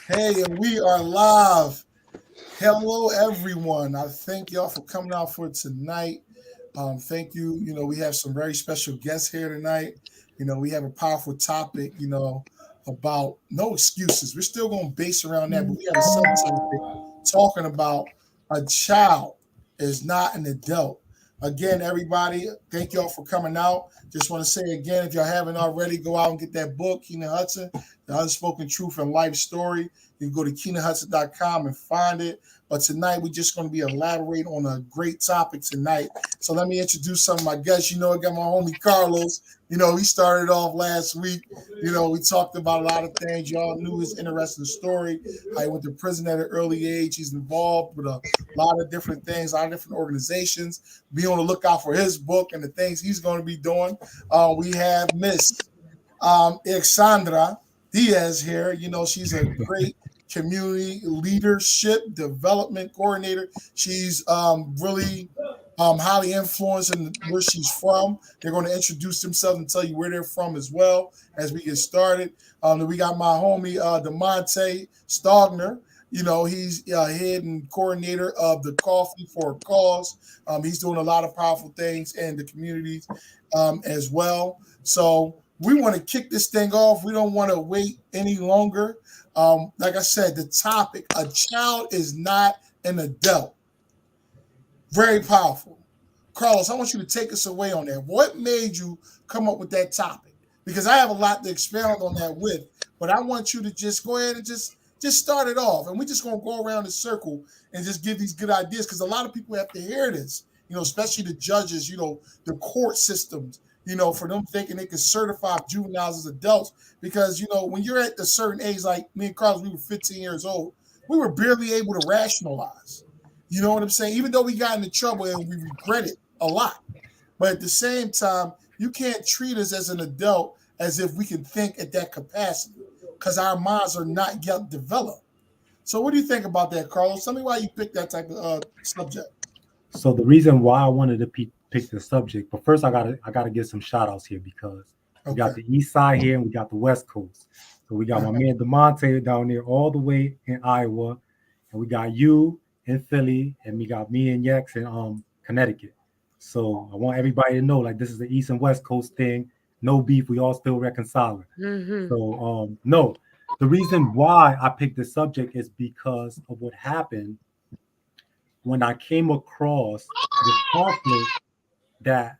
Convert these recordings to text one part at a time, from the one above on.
Hey, and we are live. Hello, everyone. I thank y'all for coming out for tonight. Thank you. We have some very special guests here tonight. We have a powerful topic, about no excuses. We're still going to base around that, but we have a subtopic talking about a child is not an adult. Again, everybody, thank y'all for coming out. Just want to say again, if y'all haven't already, go out and get that book, Keenan Hudson, The Unspoken Truth and Life Story. You can go to KeenanHudson.com and find it. But tonight, we're just going to be elaborating on a great topic tonight. So let me introduce some of my guests. I got my homie Carlos. He started off last week. We talked about a lot of things. Y'all knew his interesting story. How he went to prison at an early age. He's involved with a lot of different things, a lot of different organizations. Be on the lookout for his book and the things he's going to be doing. We have Miss Alexandra Diaz here. She's a great community leadership development coordinator. She's really highly influenced in where she's from. They're going to introduce themselves and tell you where they're from as well as we get started. We got my homie DeMonte Stogner. He's head and coordinator of the Coffee for a Cause. He's doing a lot of powerful things in the communities as well. So we want to kick this thing off. We don't want to wait any longer. Like I said, the topic, a child is not an adult. Very powerful. Carlos, I want you to take us away on that. What made you come up with that topic? Because I have a lot to expound on that with, but I want you to just go ahead and just start it off. And we're just going to go around the circle and just give these good ideas because a lot of people have to hear this, especially the judges, the court systems, for them thinking they can certify juveniles as adults. Because, when you're at a certain age, like me and Carlos, we were 15 years old, we were barely able to rationalize. You know what I'm saying? Even though we got into trouble and we regret it a lot. But at the same time, you can't treat us as an adult as if we can think at that capacity because our minds are not yet developed. So what do you think about that, Carlos? Tell me why you picked that type of subject. So the reason why I wanted to pick the subject, but first I gotta give some shout outs here because we Okay. got the east side here and we got the west coast. So we got my man DeMonte down there all the way in Iowa, and we got you in Philly, and we got me and Yex in Connecticut. So I want everybody to know like this is the east and west coast thing. No beef, we all still reconciling. Mm-hmm. So no, the reason why I picked this subject is because of what happened when I came across this conflict that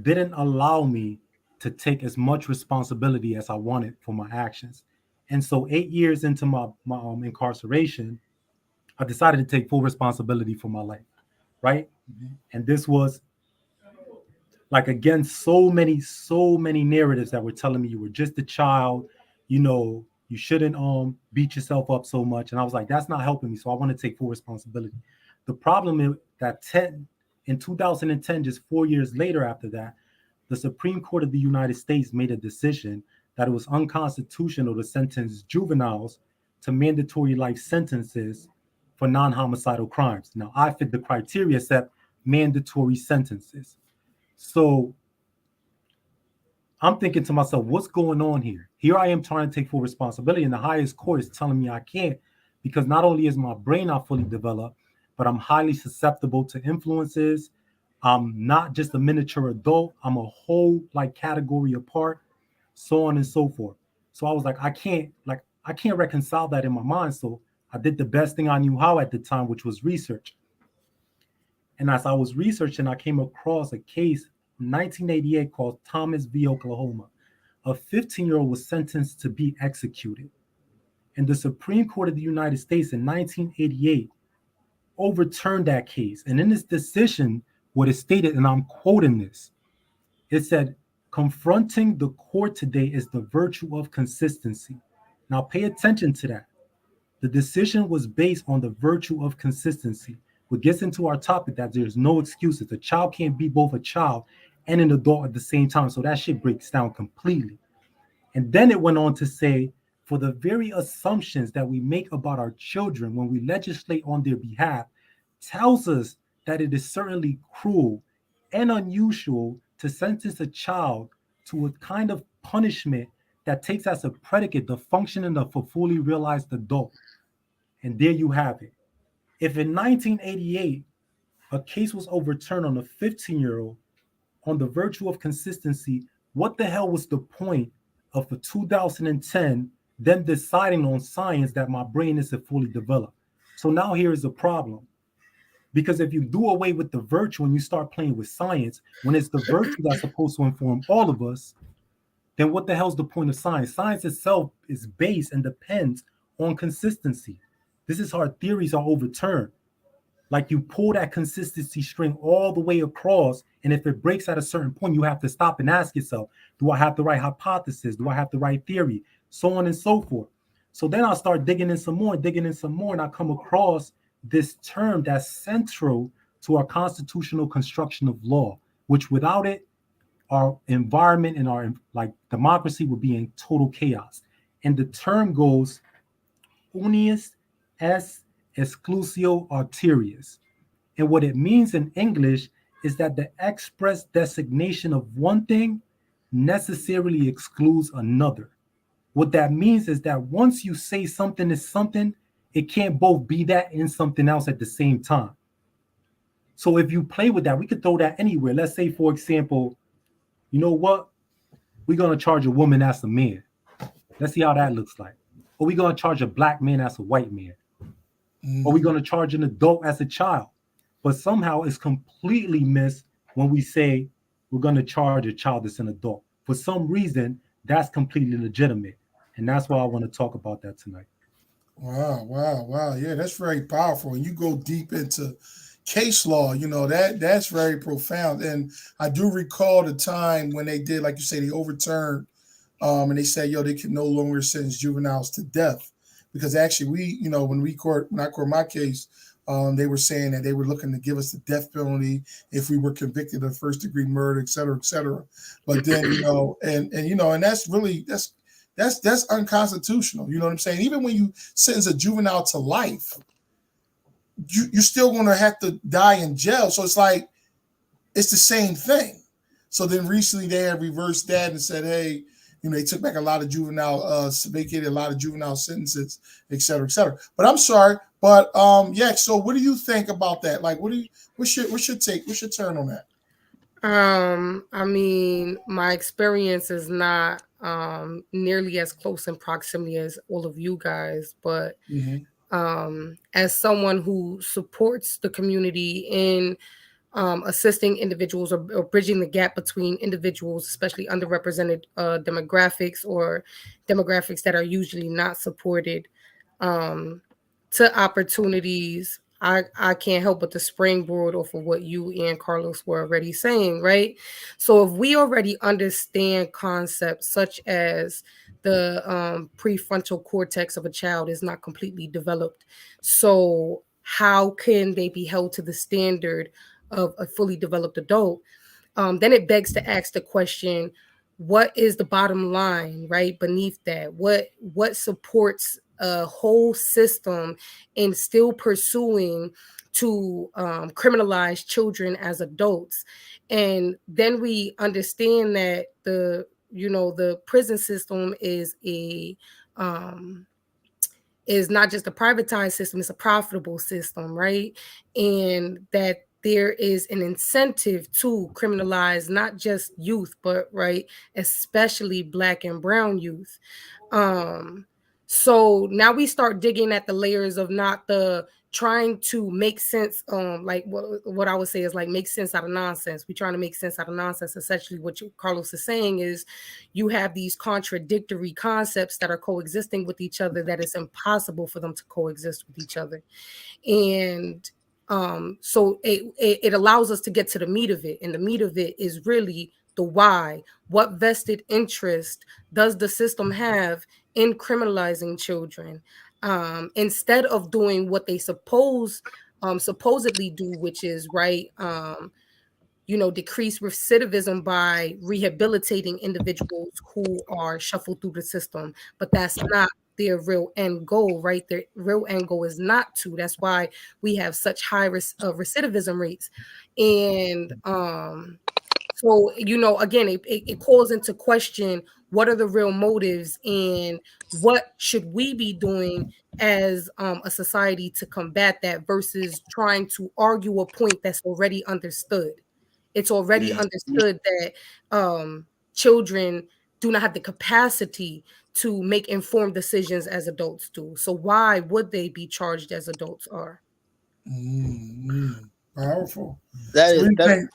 didn't allow me to take as much responsibility as I wanted for my actions. And so 8 years into my incarceration, I decided to take full responsibility for my life, right? Mm-hmm. And this was like again so many narratives that were telling me you were just a child, you shouldn't beat yourself up so much. And I was like, that's not helping me. So I want to take full responsibility. The problem is that in 2010, just 4 years later after that, the Supreme Court of the United States made a decision that it was unconstitutional to sentence juveniles to mandatory life sentences for non-homicidal crimes. Now I fit the criteria set mandatory sentences. So I'm thinking to myself, what's going on here? Here I am trying to take full responsibility, and the highest court is telling me I can't because not only is my brain not fully developed, but I'm highly susceptible to influences. I'm not just a miniature adult, I'm a whole like category apart, so on and so forth. So I was like, I can't reconcile that in my mind. So I did the best thing I knew how at the time, which was research. And as I was researching, I came across a case in 1988 called Thomas v. Oklahoma. A 15-year-old was sentenced to be executed. And the Supreme Court of the United States in 1988 overturned that case. And in this decision, what it stated, and I'm quoting this, it said, confronting the court today is the virtue of consistency. Now pay attention to that. The decision was based on the virtue of consistency, which gets into our topic that there's no excuses. A child can't be both a child and an adult at the same time. So that shit breaks down completely. And then it went on to say, for the very assumptions that we make about our children when we legislate on their behalf, tells us that it is certainly cruel and unusual to sentence a child to a kind of punishment that takes as a predicate the functioning of a fully realized adult. And there you have it. If in 1988 a case was overturned on a 15-year-old on the virtue of consistency, what the hell was the point of a 2010 them deciding on science that my brain isn't fully developed? So now here is a problem. Because if you do away with the virtue and you start playing with science, when it's the virtue that's supposed to inform all of us, then what the hell's the point of science? Science itself is based and depends on consistency. This is how our theories are overturned. Like you pull that consistency string all the way across, and if it breaks at a certain point, you have to stop and ask yourself, do I have the right hypothesis? Do I have the right theory? So on and so forth. So then I'll start digging in some more, and I come across this term that's central to our constitutional construction of law, which without it, our environment and our like democracy would be in total chaos. And the term goes unius est exclusio arterius. And what it means in English is that the express designation of one thing necessarily excludes another. What that means is that once you say something is something, it can't both be that and something else at the same time. So if you play with that, we could throw that anywhere. Let's say, for example, you know what? We're going to charge a woman as a man. Let's see how that looks like. Or we're going to charge a black man as a white man. Or we're going to charge an adult as a child. But somehow it's completely missed when we say we're going to charge a child as an adult. For some reason, that's completely legitimate. And that's why I want to talk about that tonight. Wow. Yeah, that's very powerful. And you go deep into case law, you know, that's very profound. And I do recall the time when they did, like you say, they overturned and they said, they can no longer sentence juveniles to death. Because actually when I court my case, they were saying that they were looking to give us the death penalty if we were convicted of first degree murder, et cetera, et cetera. But then, and that's unconstitutional. You know what I'm saying? Even when you sentence a juvenile to life, you're still going to have to die in jail. So it's like, it's the same thing. So then recently they have reversed that and said, hey, they took back a lot of vacated a lot of juvenile sentences, et cetera, et cetera. But I'm sorry. But so what do you think about that? Like, what's your take? What's your turn on that? I mean, my experience is not nearly as close in proximity as all of you guys, but as someone who supports the community in assisting individuals or bridging the gap between individuals, especially underrepresented demographics or demographics that are usually not supported to opportunities, I can't help but to springboard off of what you and Carlos were already saying, right? So if we already understand concepts such as the prefrontal cortex of a child is not completely developed, so how can they be held to the standard of a fully developed adult? Then it begs to ask the question, what is the bottom line, right, beneath that? What supports a whole system in still pursuing to criminalize children as adults? And then we understand that the prison system is not just a privatized system, it's a profitable system, right? And that there is an incentive to criminalize not just youth, but especially Black and brown youth. So now we start digging at the layers of not the trying to make sense, like what I would say is like make sense out of nonsense. We're trying to make sense out of nonsense. Essentially, what Carlos is saying is you have these contradictory concepts that are coexisting with each other that it's impossible for them to coexist with each other. And so it allows us to get to the meat of it. And the meat of it is really the why. What vested interest does the system have in criminalizing children? Instead of doing what they supposedly do, which is decrease recidivism by rehabilitating individuals who are shuffled through the system. But that's not their real end goal, right? Their real end goal is not to. That's why we have such high recidivism rates. And so, again, it calls into question what are the real motives, and what should we be doing as a society to combat that, versus trying to argue a point that's already understood. It's already understood that children do not have the capacity to make informed decisions as adults do. So why would they be charged as adults are? Powerful. That So is what do you that, think?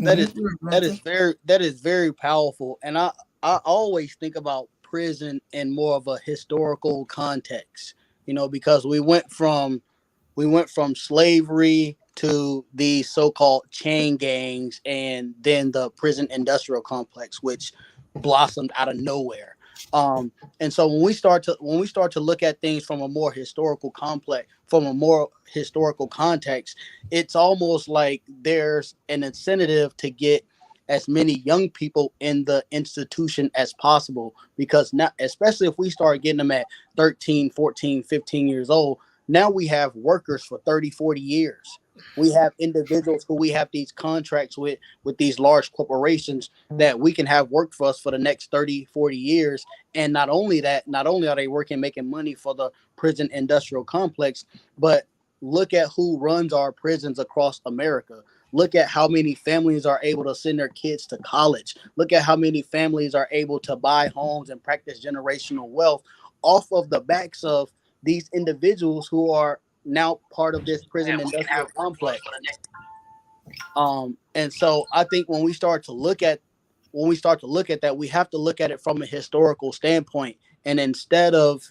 that is Go ahead, that is Bronson. very powerful. And I always think about prison in more of a historical context, because we went from slavery to the so-called chain gangs, and then the prison industrial complex, which blossomed out of nowhere. And so when we start to look at things from a more historical context, it's almost like there's an incentive to get as many young people in the institution as possible, because now, especially if we start getting them at 13, 14, 15 years old, now we have workers for 30, 40 years. We have individuals who we have these contracts with these large corporations that we can have work for us for the next 30, 40 years. And not only that, not only are they working, making money for the prison industrial complex, but look at who runs our prisons across America. Look at how many families are able to send their kids to college. Look at how many families are able to buy homes and practice generational wealth off of the backs of these individuals who are now part of this prison industrial complex. And so I think when we start to look at that, we have to look at it from a historical standpoint. And instead of,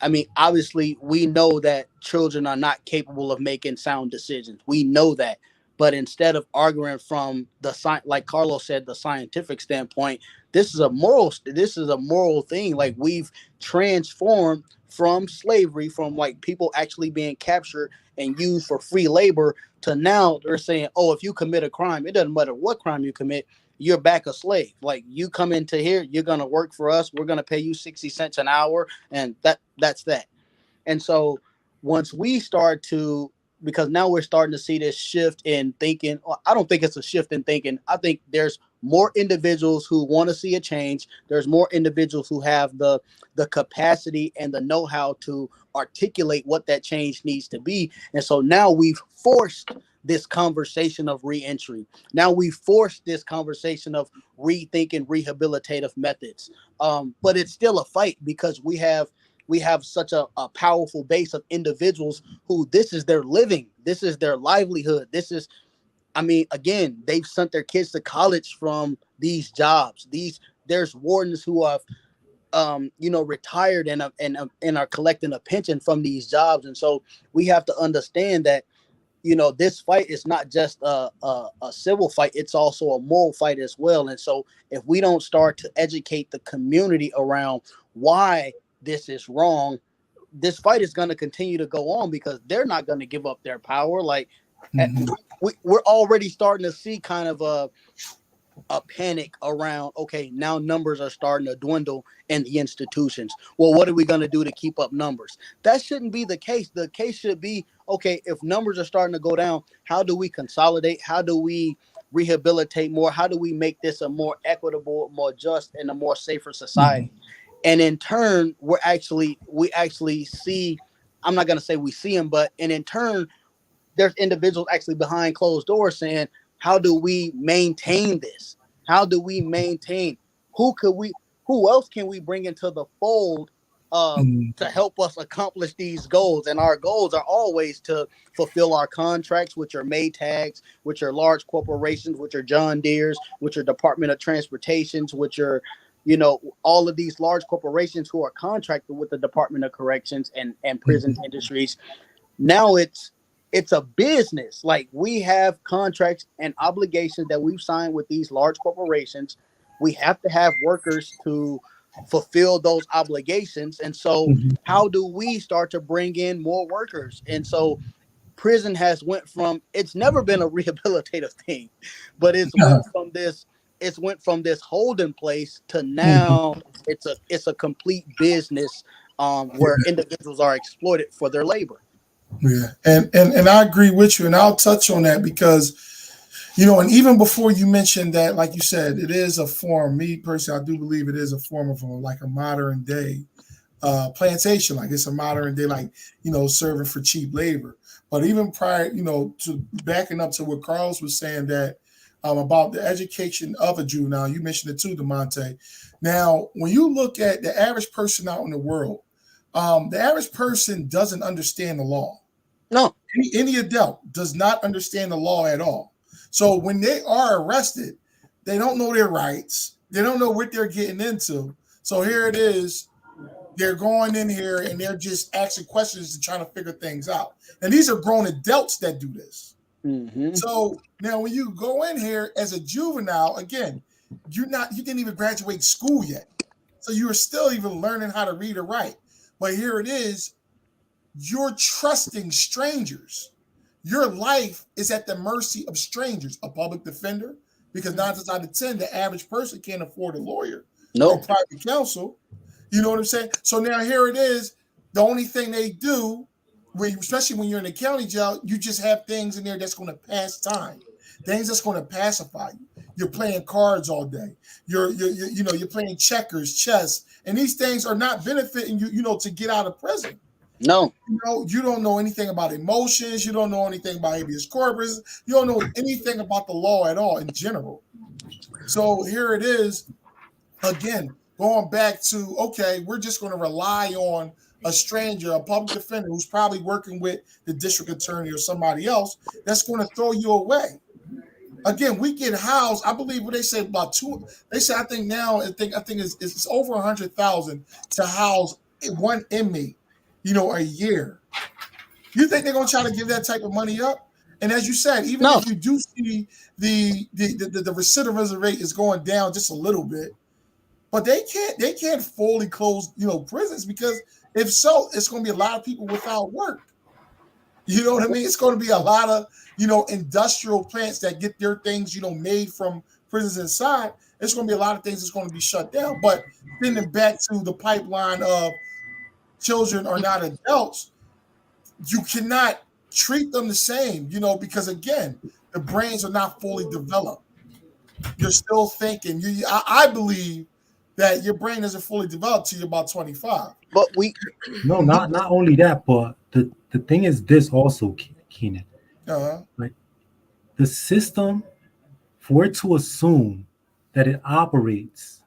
I mean, obviously, we know that children are not capable of making sound decisions. We know that. But instead of arguing from like Carlos said, the scientific standpoint, this is a moral thing. Like, we've transformed from slavery, from like people actually being captured and used for free labor, to now they're saying, oh, if you commit a crime, it doesn't matter what crime you commit, you're back a slave. Like, you come into here, you're gonna work for us. We're gonna pay you 60 cents an hour, and that's that. And so once we start to, because now we're starting to see this shift in thinking. Well, I don't think it's a shift in thinking. I think there's more individuals who want to see a change. There's more individuals who have the capacity and the know-how to articulate what that change needs to be. And so now we've forced this conversation of reentry. Now we force this conversation of rethinking rehabilitative methods. But it's still a fight, because we have such a powerful base of individuals who this is their living, this is their livelihood. Again, they've sent their kids to college from these jobs. There's wardens who have retired and are collecting a pension from these jobs. And so we have to understand that this fight is not just a civil fight, it's also a moral fight as well. And so if we don't start to educate the community around why this is wrong, this fight is going to continue to go on, because they're not going to give up their power. Like, we're already starting to see kind of a panic around, okay, now numbers are starting to dwindle in the institutions. Well, what are we going to do to keep up numbers? That shouldn't be the case. The case should be, okay, if numbers are starting to go down, how do we consolidate? How do we rehabilitate more? How do we make this a more equitable, more just, and a more safer society? And in turn, we actually see, I'm not going to say we see them, but and in turn, there's individuals actually behind closed doors saying, how do we maintain this? How do we maintain? Who else can we bring into the fold to help us accomplish these goals? And our goals are always to fulfill our contracts, which are Maytags, which are large corporations, which are John Deere's, which are Department of Transportations, which are all of these large corporations who are contracted with the Department of Corrections and prison industries. Now it's a business. Like, we have contracts and obligations that we've signed with these large corporations. We have to have workers to fulfill those obligations. And so how do we start to bring in more workers? And so prison it's never been a rehabilitative thing, but it's went from this holding place to now it's a complete business where individuals are exploited for their labor. Yeah, and I agree with you, and I'll touch on that, because You know, and even before you mentioned that, like you said, it is a form. Me personally, I do believe it is a form of like a modern day plantation. Like it's a modern day, like, you know, serving for cheap labor. But even prior, you know, to backing up to what Carlos was saying that about the education of a juvenile, you mentioned it too, DeMonte. Now, when you look at the average person out in the world, the average person doesn't understand the law. No. Any adult does not understand the law at all. So when they are arrested, they don't know their rights. They don't know what they're getting into. So here it is. They're going in here and they're just asking questions and trying to figure things out. And these are grown adults that do this. Mm-hmm. So now when you go in here as a juvenile, again, you didn't even graduate school yet. So you are still even learning how to read or write. But here it is, you're trusting strangers. Your life is at the mercy of strangers, a public defender, because 9 times out of 10, the average person can't afford a lawyer or private counsel. You know what I'm saying? So now here it is. The only thing they do, especially when you're in the county jail, you just have things in there that's going to pass time, things that's going to pacify you. You're playing cards all day. You're playing checkers, chess, and these things are not benefiting you, you know, to get out of prison. No. You know, you don't know anything about emotions. You don't know anything about habeas corpus. You don't know anything about the law at all in general. So here it is, again, going back to, okay, we're just going to rely on a stranger, a public defender who's probably working with the district attorney or somebody else that's going to throw you away. Again, we get housed. I believe what they say about two. They say I think it's over 100,000 to house one inmate, you know, a year. You think they're going to try to give that type of money up? And as you said, even if you do see the recidivism rate is going down just a little bit, but they can't fully close, you know, prisons, because if so, it's going to be a lot of people without work. You know what I mean? It's going to be a lot of, you know, industrial plants that get their things, you know, made from prisons inside. It's going to be a lot of things that's going to be shut down. But then back to the pipeline of children are not adults, you cannot treat them the same, you know, because again, the brains are not fully developed. You're still thinking. I believe that your brain isn't fully developed till you're about 25. But not only that, but the thing is this also, Keenan. Like the system, for it to assume that it operates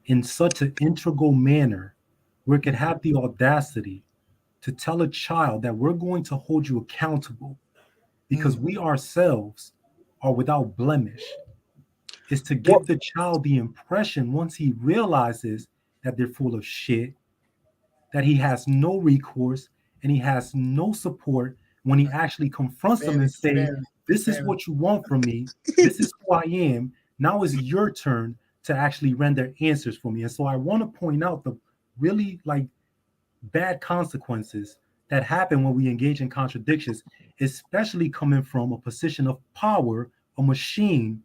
in such an integral manner where it could have the audacity to tell a child that we're going to hold you accountable because we ourselves are without blemish, is to give the child the impression, once he realizes that they're full of shit, that he has no recourse and he has no support when he actually confronts them and say, this is what you want from me. This is who I am. Now it's your turn to actually render answers for me. And so I want to point out the really like bad consequences that happen when we engage in contradictions, especially coming from a position of power, a machine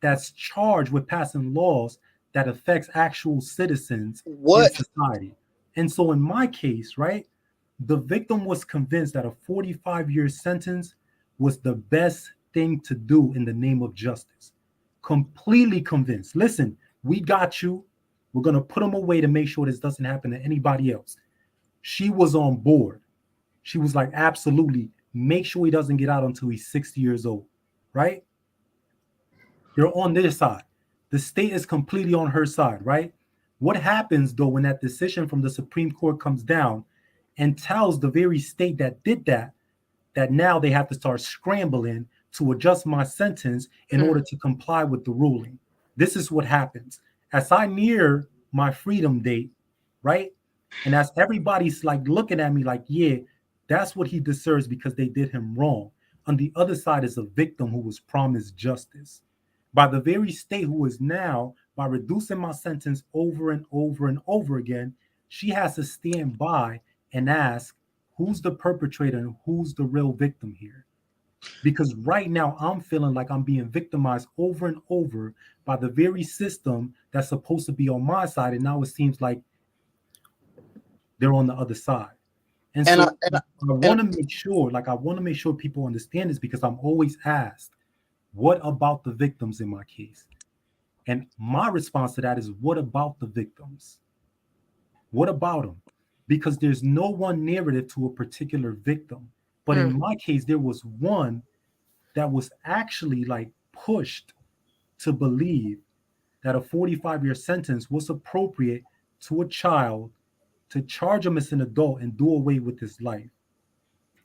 that's charged with passing laws that affects actual citizens in society. And so in my case, right, the victim was convinced that a 45-year sentence was the best thing to do in the name of justice. Completely convinced. Listen, we got you. We're going to put him away to make sure this doesn't happen to anybody else. She was on board. She was like, absolutely, make sure he doesn't get out until he's 60 years old, right? They're on their side. The state is completely on her side, right? What happens, though, when that decision from the Supreme Court comes down and tells the very state that did that now they have to start scrambling to adjust my sentence in order to comply with the ruling? This is what happens. As I near my freedom date, right? And as everybody's like looking at me like, yeah, that's what he deserves because they did him wrong. On the other side is a victim who was promised justice by the very state who is now, by reducing my sentence over and over and over again, she has to stand by and ask, who's the perpetrator and who's the real victim here? Because right now I'm feeling like I'm being victimized over and over by the very system that's supposed to be on my side. And now it seems like they're on the other side. And so I want to make sure, people understand this, because I'm always asked, What about the victims in my case? And my response to that is, what about the victims? What about them? Because there's no one narrative to a particular victim. But in my case, there was one that was actually like pushed to believe that a 45-year sentence was appropriate to a child, to charge him as an adult and do away with his life.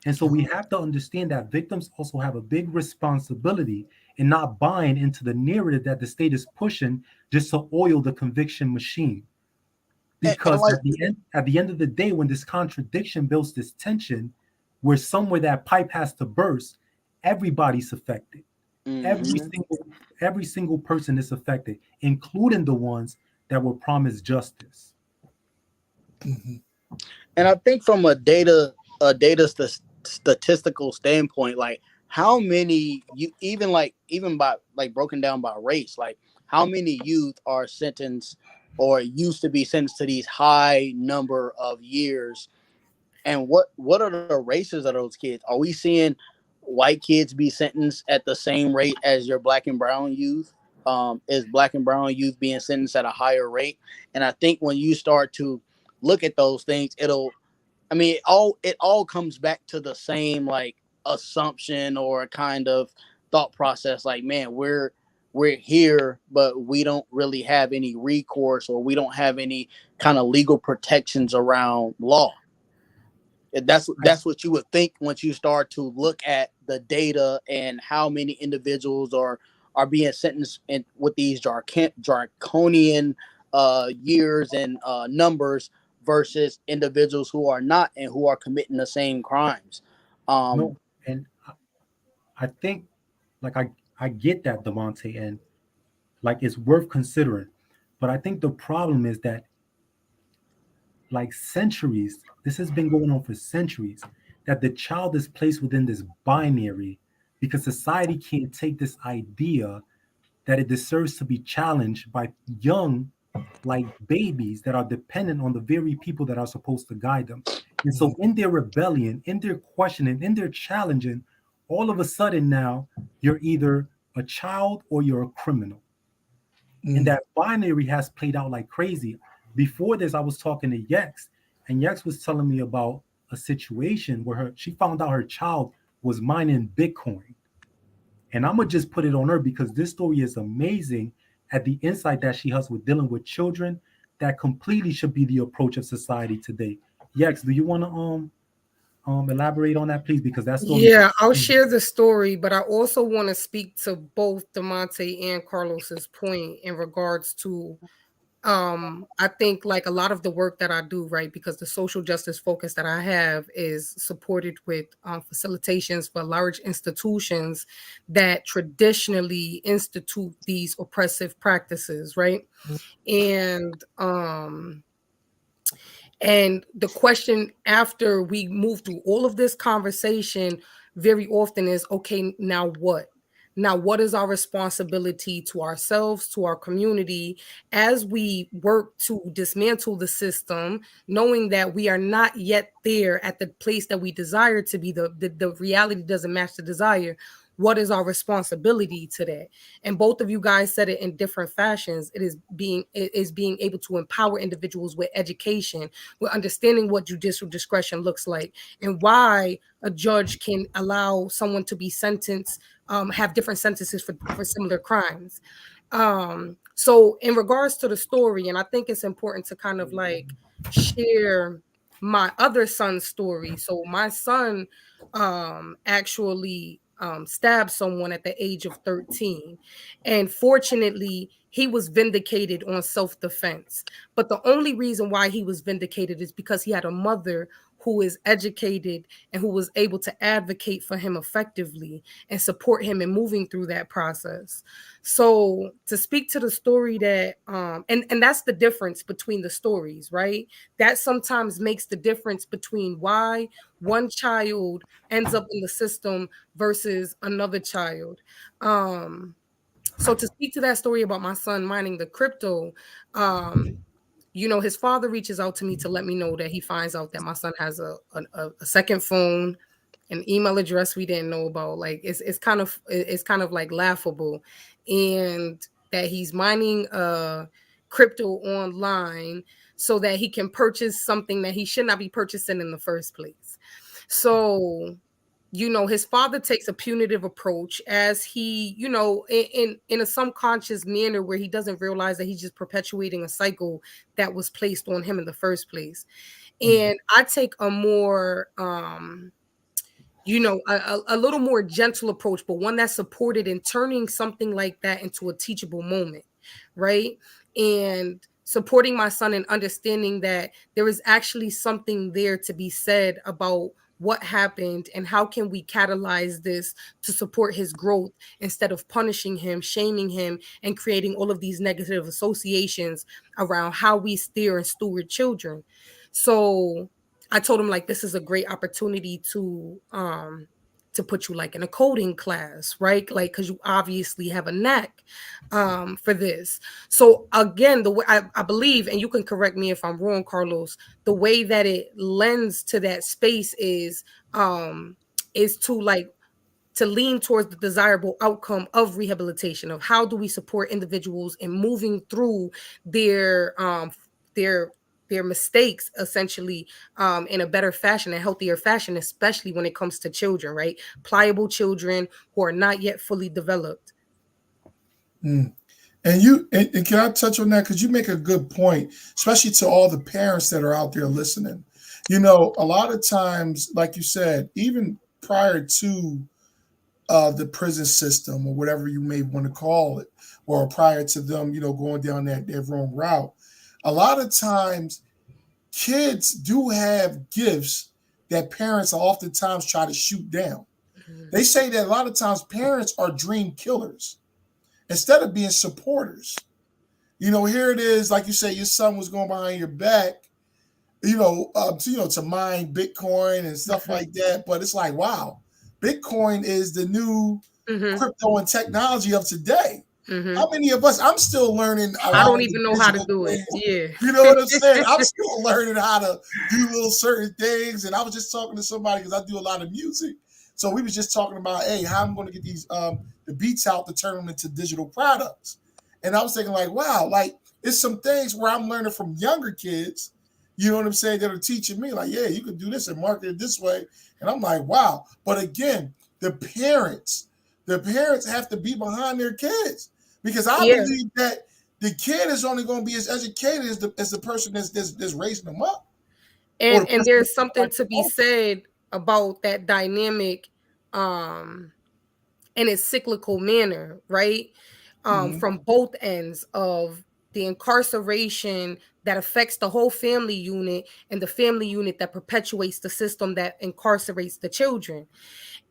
And so we have to understand that victims also have a big responsibility in not buying into the narrative that the state is pushing just to oil the conviction machine. Because like, at the end of the day, when this contradiction builds this tension, where somewhere that pipe has to burst, everybody's affected. Every single person is affected, including the ones that were promised justice. And I think from a statistical standpoint, like how many you even by like broken down by race, like how many youth are sentenced or used to be sentenced to these high number of years, and what are the races of those kids? Are we seeing white kids be sentenced at the same rate as your black and brown youth? Is black and brown youth being sentenced at a higher rate? And I think when you start to look at those things, it all comes back to the same like assumption or kind of thought process. Like, man, we're here, but we don't really have any recourse, or we don't have any kind of legal protections around law. That's what you would think once you start to look at the data and how many individuals are being sentenced with these draconian years and numbers versus individuals who are not and who are committing the same crimes. No, and I think like I get that, Devontae, and like it's worth considering. But I think the problem is that like centuries, this has been going on for centuries, that the child is placed within this binary because society can't take this idea that it deserves to be challenged by young, like babies that are dependent on the very people that are supposed to guide them. And so in their rebellion, in their questioning, in their challenging, all of a sudden now you're either a child or you're a criminal. And that binary has played out like crazy. Before this, I was talking to Yex, and Yex was telling me about a situation where she found out her child was mining Bitcoin. And I'm going to just put it on her because this story is amazing at the insight that she has with dealing with children that completely should be the approach of society today. Yex, do you want to elaborate on that, please? Because that's I'll share the story, but I also want to speak to both Demonte and Carlos's point in regards to I think like a lot of the work that I do, right, because the social justice focus that I have is supported with facilitations for large institutions that traditionally institute these oppressive practices, right? And the question after we move through all of this conversation very often is, okay, now what? Now, what is our responsibility to ourselves, to our community, as we work to dismantle the system, knowing that we are not yet there at the place that we desire to be, the reality doesn't match the desire. What is our responsibility to that? And both of you guys said it in different fashions. It is being able to empower individuals with education, with understanding what judicial discretion looks like, and why a judge can allow someone to be sentenced, have different sentences for similar crimes. So in regards to the story, and I think it's important to kind of like share my other son's story. So my son actually stabbed someone at the age of 13. And fortunately, he was vindicated on self-defense. But the only reason why he was vindicated is because he had a mother who is educated and who was able to advocate for him effectively and support him in moving through that process. So to speak to the story that, and that's the difference between the stories, right? That sometimes makes the difference between why one child ends up in the system versus another child. So to speak to that story about my son mining the crypto, his father reaches out to me to let me know that he finds out that my son has a second phone an email address we didn't know about. Like it's kind of like laughable, and that he's mining crypto online so that he can purchase something that he should not be purchasing in the first place. So, you know, his father takes a punitive approach as he, you know, in a subconscious manner where he doesn't realize that he's just perpetuating a cycle that was placed on him in the first place. And I take a more you know, a little more gentle approach, but one that's supported in turning something like that into a teachable moment, right? And supporting my son and understanding that there is actually something there to be said about what happened and how can we catalyze this to support his growth instead of punishing him, shaming him, and creating all of these negative associations around how we steer and steward children. So I told him, like, this is a great opportunity to put you like in a coding class, right? Like, because you obviously have a knack for this. So again, the way I believe, and you can correct me if I'm wrong, Carlos, the way that it lends to that space is to like to lean towards the desirable outcome of rehabilitation, of how do we support individuals in moving through their their mistakes essentially in a better fashion, a healthier fashion, especially when it comes to children, right? Pliable children who are not yet fully developed. And and can I touch on that? Because you make a good point, especially to all the parents that are out there listening. You know, a lot of times, like you said, even prior to the prison system or whatever you may want to call it, or prior to them, you know, going down their wrong route, a lot of times kids do have gifts that parents oftentimes try to shoot down. They say that a lot of times parents are dream killers instead of being supporters. You know, here it is, like you say, your son was going behind your back, to mine Bitcoin and stuff like that. But it's like, wow, Bitcoin is the new crypto and technology of today. How many of us? I'm still learning. I don't even know how to do it. Yeah, you know what I'm saying. I'm still learning how to do little certain things. And I was just talking to somebody because I do a lot of music. So we was just talking about, hey, how I'm going to get these the beats out to turn them into digital products. And I was thinking, like, wow, like it's some things where I'm learning from younger kids. You know what I'm saying? That are teaching me, like, yeah, you can do this and market it this way. And I'm like, wow. But again, the parents have to be behind their kids. Because I believe that the kid is only going to be as educated as the person that's raising them up. And there's something to be said about that dynamic in its cyclical manner, right? From both ends of the incarceration that affects the whole family unit and the family unit that perpetuates the system that incarcerates the children.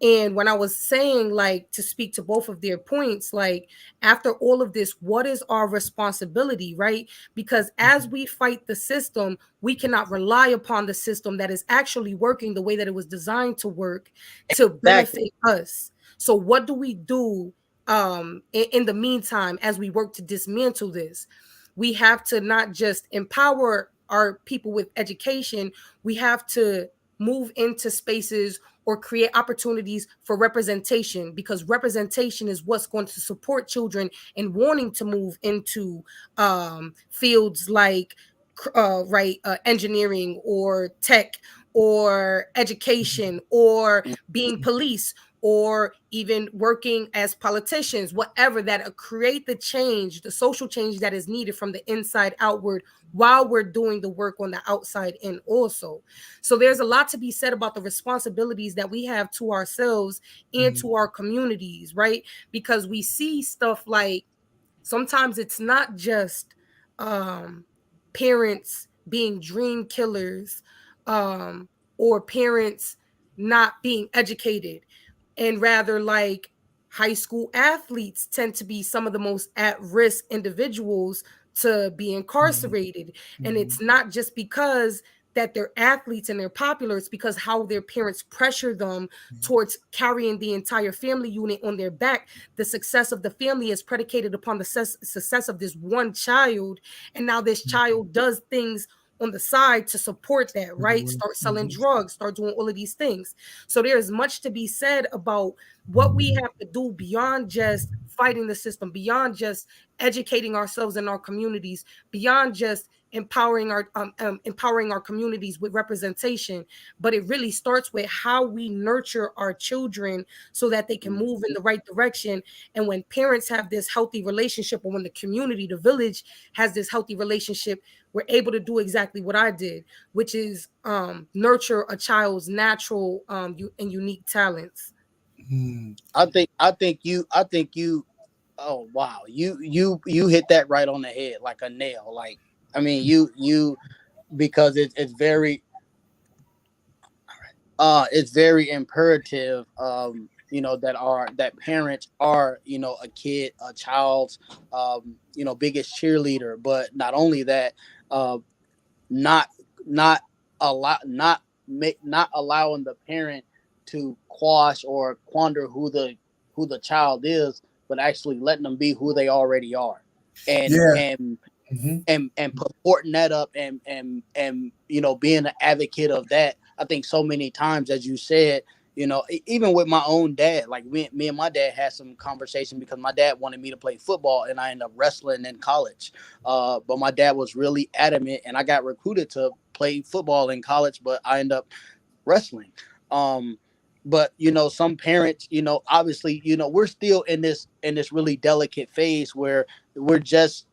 And when I was saying, like, to speak to both of their points, like, after all of this, what is our responsibility, right? Because as we fight the system, we cannot rely upon the system that is actually working the way that it was designed to work to benefit us. So what do we do in the meantime as we work to dismantle this? We have to not just empower our people with education, we have to move into spaces or create opportunities for representation, because representation is what's going to support children in wanting to move into fields like engineering or tech or education or being police or even working as politicians, whatever, that create the change, the social change that is needed from the inside outward while we're doing the work on the outside in also. So there's a lot to be said about the responsibilities that we have to ourselves and to our communities, right? Because we see stuff like sometimes it's not just parents being dream killers or parents not being educated, and rather like high school athletes tend to be some of the most at-risk individuals to be incarcerated. And it's not just because that they're athletes and they're popular, it's because how their parents pressure them towards carrying the entire family unit on their back. The success of the family is predicated upon the success of this one child, and now this child does things on the side to support that, right? Start selling drugs, start doing all of these things. So there's much to be said about what we have to do beyond just fighting the system, beyond just educating ourselves in our communities, beyond just empowering our communities with representation. But it really starts with how we nurture our children so that they can move in the right direction. And when parents have this healthy relationship, or when the community, the village has this healthy relationship, we're able to do exactly what I did, which is nurture a child's natural and unique talents. I think you oh wow, you hit that right on the head like a nail. Like, I mean, you because it's very imperative, that parents are, a child's biggest cheerleader. But not only that, not not not allowing the parent to quash or quander who the child is, but actually letting them be who they already are, and and purporting that up, and being an advocate of that. I think so many times, as you said, even with my own dad, like me and my dad had some conversation, because my dad wanted me to play football and I ended up wrestling in college. But my dad was really adamant, and I got recruited to play football in college, but I ended up wrestling. But some parents, obviously, we're still in this really delicate phase where we're just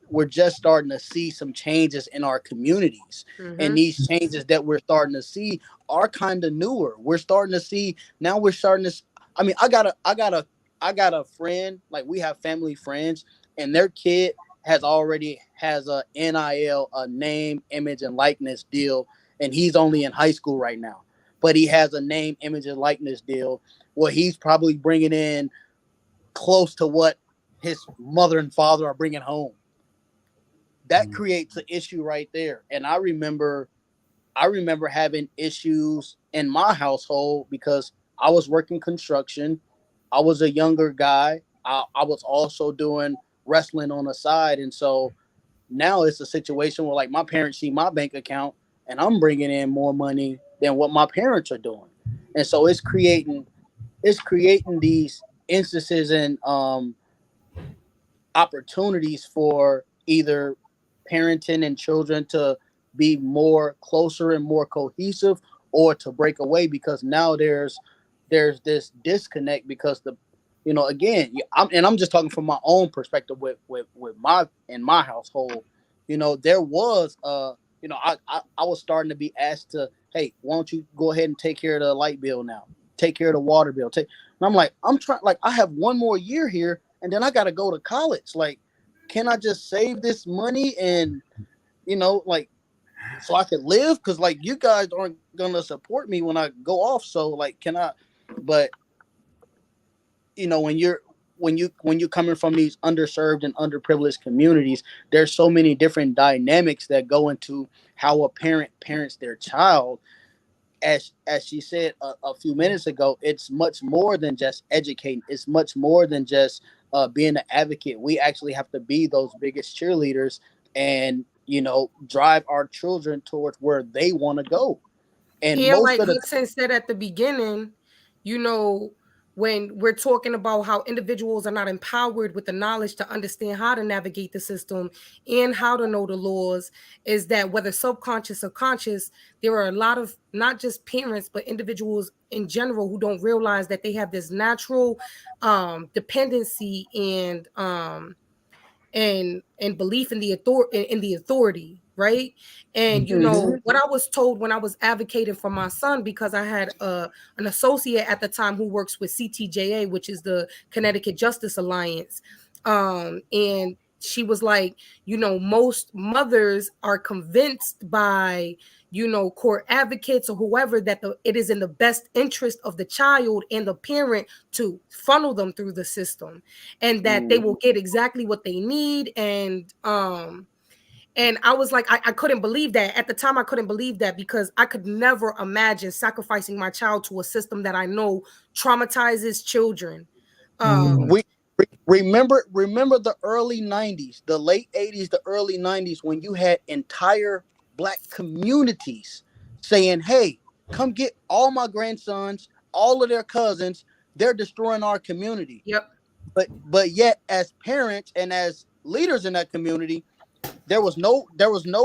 starting to see some changes in our communities. And these changes that we're starting to see are kind of newer. We're starting to see now. I mean, I got a friend, like, we have family friends, and their kid has a NIL, a name, image, and likeness deal, and he's only in high school right now. But he has a name, image, and likeness deal where he's probably bringing in close to what his mother and father are bringing home. That creates an issue right there. And I remember having issues in my household because I was working construction. I was a younger guy. I was also doing wrestling on the side. And so now it's a situation where, like, my parents see my bank account and I'm bringing in more money than what my parents are doing. And so it's creating these instances and opportunities for either parenting and children to be more closer and more cohesive, or to break away, because now there's this disconnect, because I'm just talking from my own perspective with my household. There was I was starting to be asked to, hey, why don't you go ahead and take care of the light bill now, take care of the water bill, and I'm like, I have one more year here and then I got to go to college. Like, can I just save this money and so I could live? Because, like, you guys aren't gonna support me when I go off. So, like, can I? But when you're coming from these underserved and underprivileged communities, there's so many different dynamics that go into how a parent parents their child. As she said a few minutes ago, it's much more than just educating. It's much more than just being an advocate. We actually have to be those biggest cheerleaders and drive our children towards where they want to go. And like Hudson said at the beginning, when we're talking about how individuals are not empowered with the knowledge to understand how to navigate the system and how to know the laws, is that whether subconscious or conscious, there are a lot of not just parents, but individuals in general who don't realize that they have this natural dependency and belief in the authority, right? And what I was told when I was advocating for my son, because I had an associate at the time who works with CTJA, which is the Connecticut Justice Alliance, and she was like, most mothers are convinced by court advocates or whoever that it is in the best interest of the child and the parent to funnel them through the system, and that they will get exactly what they need. And I was like, I couldn't believe that. At the time, I couldn't believe that, because I could never imagine sacrificing my child to a system that I know traumatizes children. We remember the early 90s, the late 80s, the early 90s, when you had entire black communities saying, hey, come get all my grandsons, all of their cousins. They're destroying our community. Yep. But yet, as parents and as leaders in that community, there was no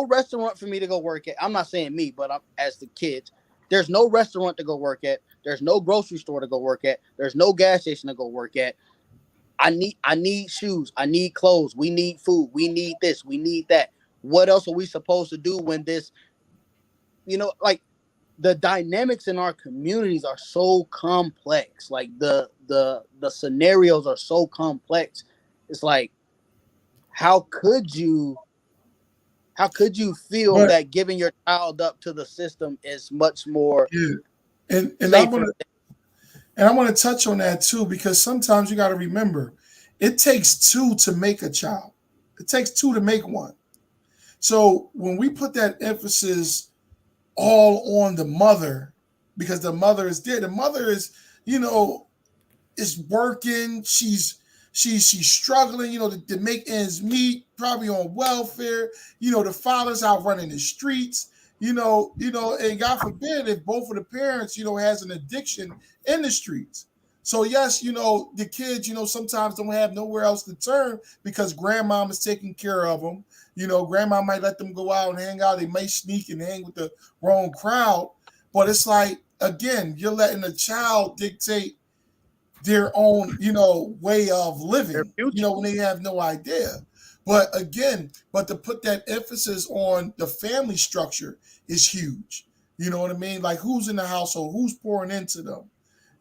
restaurant for me to go work at. I'm not saying me, but as the kids, there's no restaurant to go work at. There's no grocery store to go work at. There's no gas station to go work at. I need shoes. I need clothes. We need food. We need this. We need that. What else are we supposed to do when this, like the dynamics in our communities are so complex. Like the scenarios are so complex. It's like, how could you feel that giving your child up to the system is much more? Yeah. And I want to touch on that too, because sometimes you got to remember, it takes two to make a child. It takes two to make one. So when we put that emphasis all on the mother, because the mother is there, the mother is, is working. She's struggling, to make ends meet, probably on welfare. The father's out running the streets. And God forbid if both of the parents, has an addiction in the streets. So yes, the kids, sometimes don't have nowhere else to turn because grandmom is taking care of them. Grandma might let them go out and hang out. They may sneak and hang with the wrong crowd. But it's like, again, you're letting the child dictate their own, way of living, when they have no idea. But again, to put that emphasis on the family structure is huge. You know what I mean? Like who's in the household, who's pouring into them,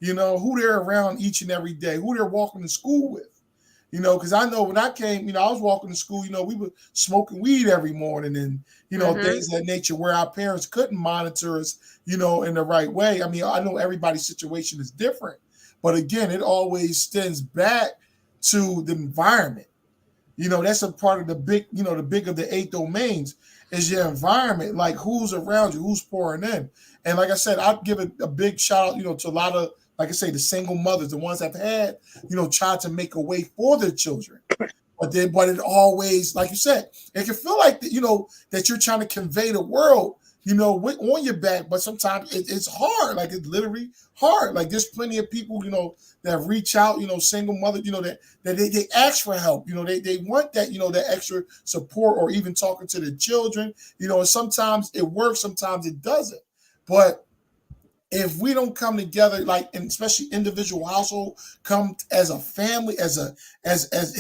who they're around each and every day, who they're walking to school with, because I know when I came, I was walking to school, we were smoking weed every morning and, things of that nature where our parents couldn't monitor us, in the right way. I mean, I know everybody's situation is different, but again, it always stems back to the environment. That's a part of the big, the big of the 8 domains is your environment, like who's around you, who's pouring in. And like I said, I'd give it a big shout out, to a lot of, like I say, the single mothers, the ones that have had, tried to make a way for their children. But it always, like you said, it can feel like, that you're trying to convey the world, on your back, but sometimes it's hard. Like it's literally hard. Like there's plenty of people, that reach out, single mother, that they ask for help. They want that, that extra support or even talking to the children, and sometimes it works, sometimes it doesn't. But if we don't come together, like, and especially individual household, come as a family, as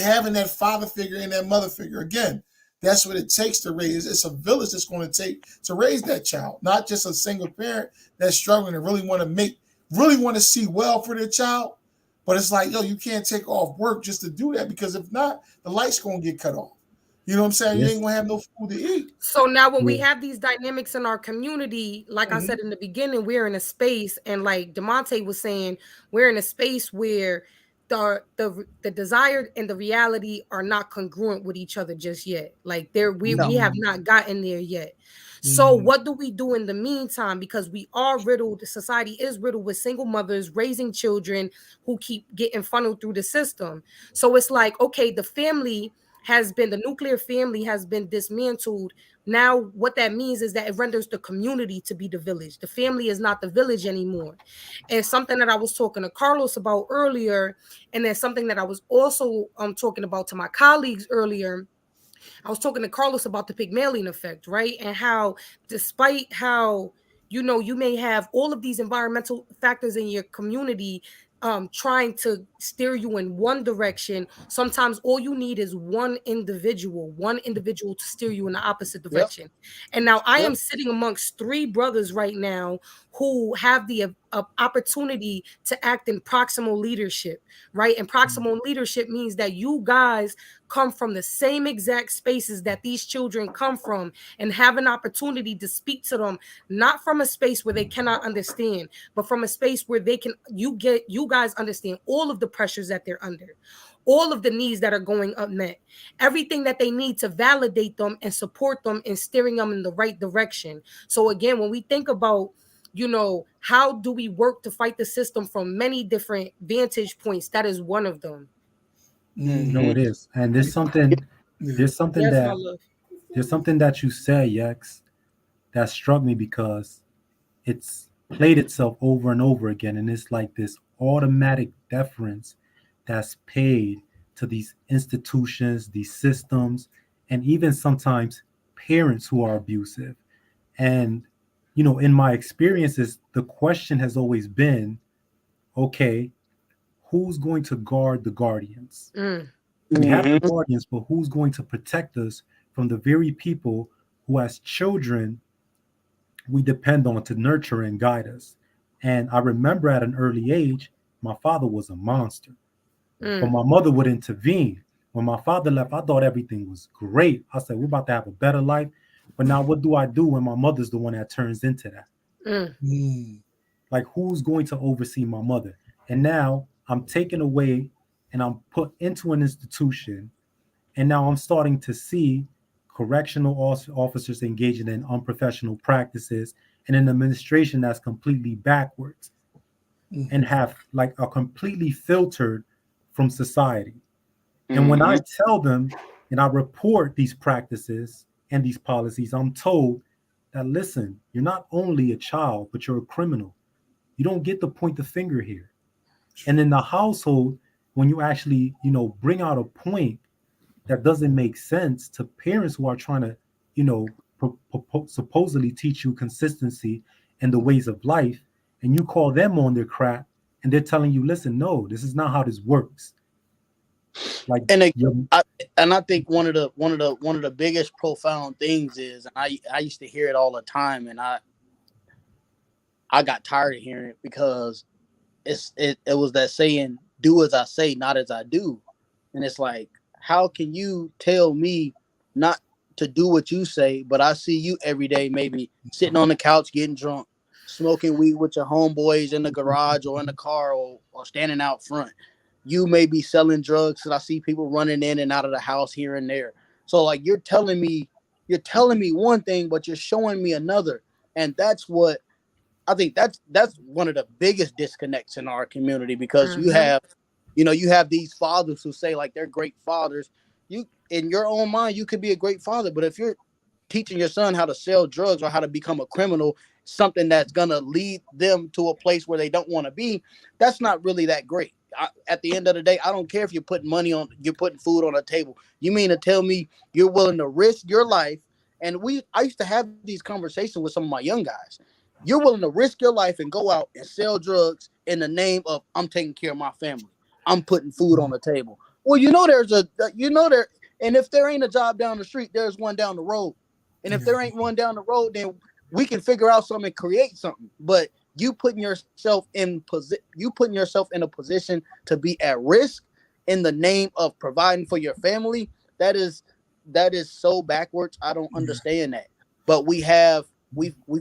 having that father figure and that mother figure, again, that's what it takes to raise. It's a village that's going to take to raise that child, not just a single parent that's struggling and really want to see well for their child. But it's like, you can't take off work just to do that, because if not, the light's going to get cut off. You know what I'm saying? Yes. You ain't going to have no food to eat. So now when we have these dynamics in our community, like I said in the beginning, we're in a space, and like DeMonte was saying, we're in a space where the desire and the reality are not congruent with each other just yet. Like we have not gotten there yet. So what do we do in the meantime? Because we are riddled, society is riddled with single mothers raising children who keep getting funneled through the system. So it's like, okay, the nuclear family has been dismantled. Now, what that means is that it renders the community to be the village. The family is not the village anymore. And something that I was talking to Carlos about earlier, and then something that I was also talking about to my colleagues earlier, I was talking to Carlos about the Pygmalion effect, right? And how, despite how, you may have all of these environmental factors in your community trying to steer you in one direction, sometimes all you need is one individual to steer you in the opposite direction. And now I am sitting amongst 3 brothers right now who have the opportunity to act in proximal leadership, right? And proximal leadership means that you guys come from the same exact spaces that these children come from, and have an opportunity to speak to them, not from a space where they cannot understand, but from a space where you guys understand all of the pressures that they're under, all of the needs that are going unmet, everything that they need to validate them and support them and steering them in the right direction. So again, when we think about, how do we work to fight the system from many different vantage points, that is one of them. No, it is. And there's something that you say, Yex, that struck me because it's played itself over and over again, and it's like this automatic deference that's paid to these institutions, these systems, and even sometimes parents who are abusive. And in my experiences, the question has always been, okay, who's going to guard the guardians? We have the guardians, but who's going to protect us from the very people who, as children, we depend on to nurture and guide us? And I remember at an early age, my father was a monster, but my mother would intervene. When my father left, I thought everything was great. I said, we're about to have a better life. But now what do I do when my mother's the one that turns into that? Like, who's going to oversee my mother? And now I'm taken away and I'm put into an institution. And now I'm starting to see correctional officers engaging in unprofessional practices and an administration that's completely backwards and have like are completely filtered from society. And when I tell them and I report these practices and these policies, I'm told that, listen, you're not only a child, but you're a criminal. You don't get to point the finger here. And in the household, when you actually, bring out a point that doesn't make sense to parents who are trying to, supposedly teach you consistency in the ways of life, and you call them on their crap, and they're telling you, listen, no, this is not how this works. Like, I think one of the biggest profound things is, I used to hear it all the time, and I got tired of hearing it, because it was that saying, do as I say, not as I do. And it's like, how can you tell me not to do what you say, but I see you every day, maybe sitting on the couch getting drunk, smoking weed with your homeboys in the garage or in the car, or standing out front. You may be selling drugs, because I see people running in and out of the house here and there. So like, you're telling me one thing, but you're showing me another. And that's what I think that's one of the biggest disconnects in our community, because you have these fathers who say like they're great fathers. You, in your own mind, you could be a great father, but if you're teaching your son how to sell drugs or how to become a criminal, something that's gonna lead them to a place where they don't want to be, that's not really that great. At the end of the day, I don't care if you're putting food on a table. You mean to tell me you're willing to risk your life? And I used to have these conversations with some of my young guys. You're willing to risk your life and go out and sell drugs in the name of, I'm taking care of my family, I'm putting food on the table. Well, and if there ain't a job down the street, there's one down the road. And if there ain't one down the road, then we can figure out something and create something. But you putting yourself in a position to be at risk in the name of providing for your family, that is so backwards. I don't understand that. But we've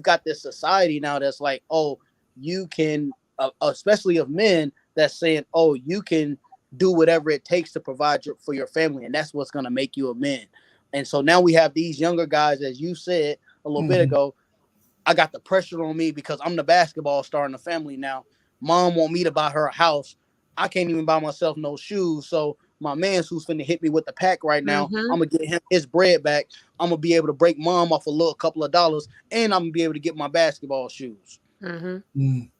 got this society now that's like, oh, you can, especially of men, that's saying, oh, you can do whatever it takes to provide for your family, and that's what's going to make you a man. And so now we have these younger guys, as you said a little bit ago, I got the pressure on me because I'm the basketball star in the family now. Mom want me to buy her a house. I can't even buy myself no shoes. So my man's who's finna hit me with the pack right now, I'm going to get him his bread back. I'm going to be able to break mom off a couple of dollars, and I'm going to be able to get my basketball shoes.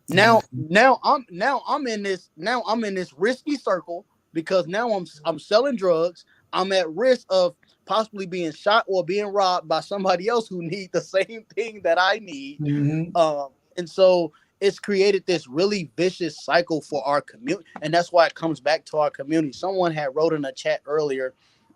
Now I'm in this risky circle, because now I'm selling drugs. I'm at risk of possibly being shot or being robbed by somebody else who needs the same thing that I need. And so it's created this really vicious cycle for our community. And that's why it comes back to our community. Someone had wrote in a chat earlier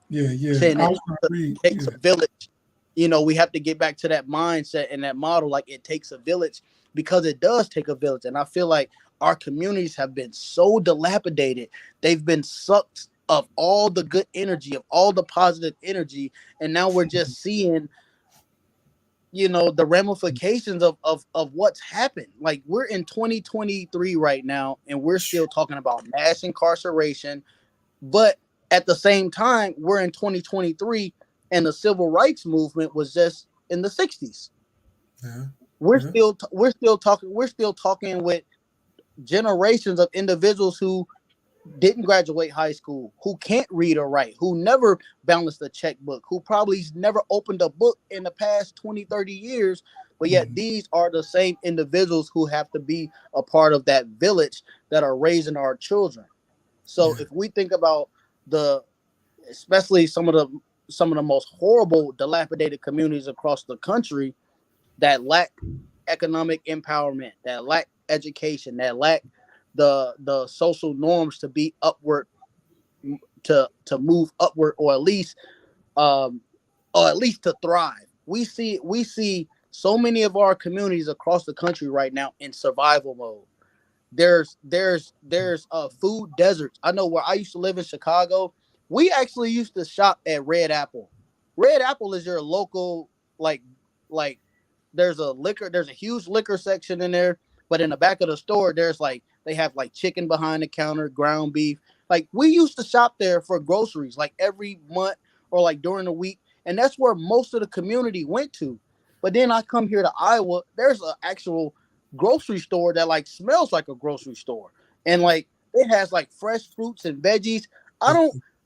saying it takes a village. We have to get back to that mindset and that model, like it takes a village, because it does take a village. And I feel like our communities have been so dilapidated. They've been sucked of all the good energy, of all the positive energy. And now we're just seeing, the ramifications of what's happened. Like, we're in 2023 right now, and we're still talking about mass incarceration. But at the same time, we're in 2023, and the civil rights movement was just in the 60s. We're still talking with generations of individuals who didn't graduate high school, who can't read or write, who never balanced a checkbook, who probably never opened a book in the past 20, 30 years. But yet these are the same individuals who have to be a part of that village that are raising our children. So if we think about especially some of the most horrible, dilapidated communities across the country that lack economic empowerment, that lack education, that lack the social norms to be upward, to move upward, or at least to thrive. We see so many of our communities across the country right now in survival mode. There's food deserts. I know where I used to live in Chicago, we actually used to shop at Red Apple. Red Apple is your local, like there's a huge liquor section in there, but in the back of the store they have like chicken behind the counter, ground beef. Like, we used to shop there for groceries like every month or like during the week, and that's where most of the community went to. But then I come here to Iowa, there's an actual grocery store that like smells like a grocery store, and like it has like fresh fruits and veggies.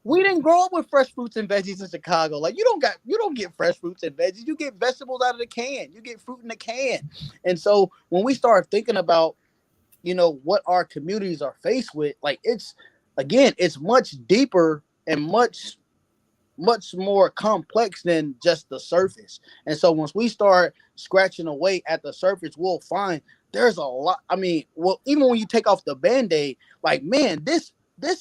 We didn't grow up with fresh fruits and veggies in Chicago. Like, you don't get fresh fruits and veggies. You get vegetables out of the can. You get fruit in the can. And so when we start thinking about, what our communities are faced with, like, it's much deeper and much more complex than just the surface. And so once we start scratching away at the surface, we'll find there's a lot. I mean, well, even when you take off the Band-Aid, like, man, this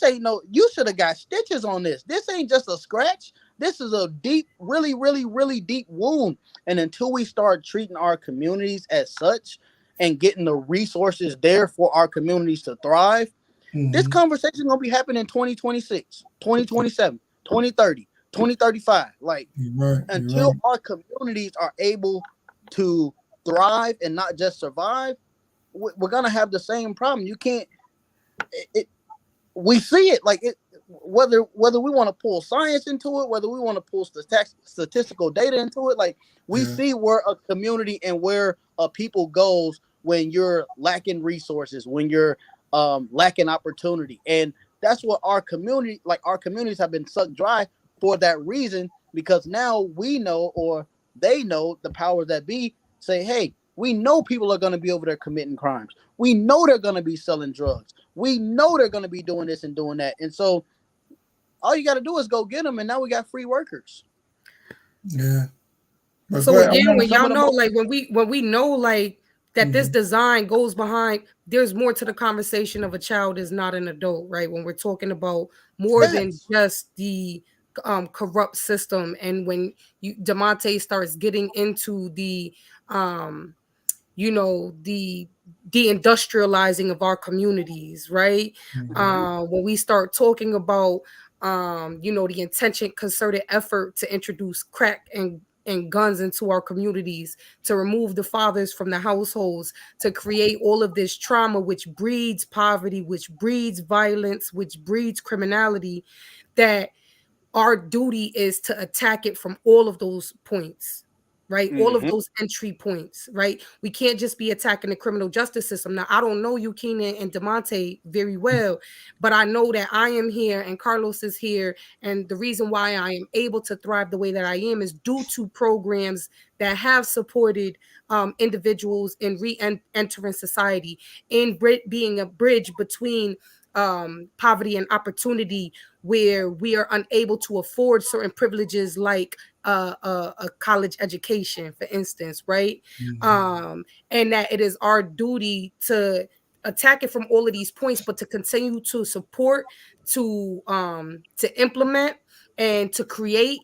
ain't you should have got stitches on this. This ain't just a scratch. This is a deep, really, really, really deep wound. And until we start treating our communities as such and getting the resources there for our communities to thrive, this conversation is going to be happening in 2026, 2027, 2030, 2035. Like, until our communities are able to thrive and not just survive, we're going to have the same problem. You can't, we see it, like, it, whether we want to pull science into it, whether we want to pull statistical data into it, like, we see where a community and where a people goes when you're lacking resources, when you're lacking opportunity. And that's what our communities have been sucked dry for that reason, because now we know, or they know, the powers that be say, hey, we know people are going to be over there committing crimes. We know they're going to be selling drugs. We know they're going to be doing this and doing that. And so all you got to do is go get them. And now we got free workers. Yeah. But so again, when y'all know, like, when we know, like, that this design goes behind, there's more to the conversation of a child is not an adult, right? When we're talking about more than just the corrupt system. And when DeMonte starts getting into the the deindustrializing of our communities, right? When we start talking about the intention, concerted effort to introduce crack and guns into our communities, to remove the fathers from the households, to create all of this trauma, which breeds poverty, which breeds violence, which breeds criminality, that our duty is to attack it from all of those points, right? All of those entry points, right? We can't just be attacking the criminal justice system. Now, I don't know you, Keenan and DeMonte, very well, but I know that I am here and Carlos is here. And the reason why I am able to thrive the way that I am is due to programs that have supported individuals in re-entering society, in being a bridge between poverty and opportunity, where we are unable to afford certain privileges like a college education, for instance, right? And that it is our duty to attack it from all of these points, but to continue to support, to implement, and to create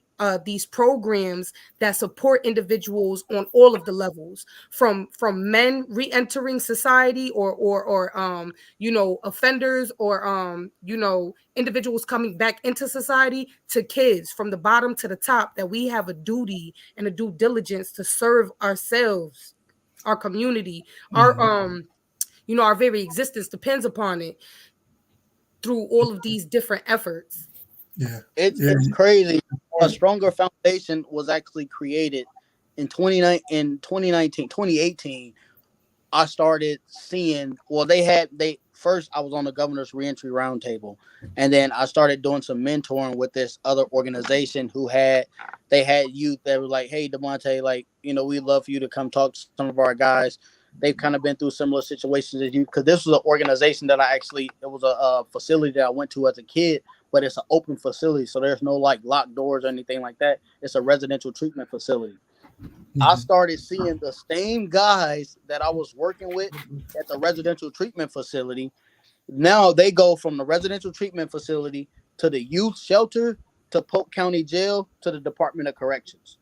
these programs that support individuals on all of the levels, from men re-entering society, or offenders, or individuals coming back into society, to kids, from the bottom to the top, that we have a duty and a due diligence to serve ourselves, our community, our very existence depends upon it, through all of these different efforts. It's crazy. A Stronger Foundation was actually created in 2018. I started seeing, first I was on the governor's reentry roundtable, and then I started doing some mentoring with this other organization who had youth that were like, "Hey, Devontae, like, we'd love for you to come talk to some of our guys. They've kind of been through similar situations as you." Because this was an organization that it was a facility that I went to as a kid, but it's an open facility, so there's no like locked doors or anything like that. It's a residential treatment facility. I started seeing the same guys that I was working with at the residential treatment facility. Now they go from the residential treatment facility to the youth shelter to Polk County Jail to the Department of Corrections.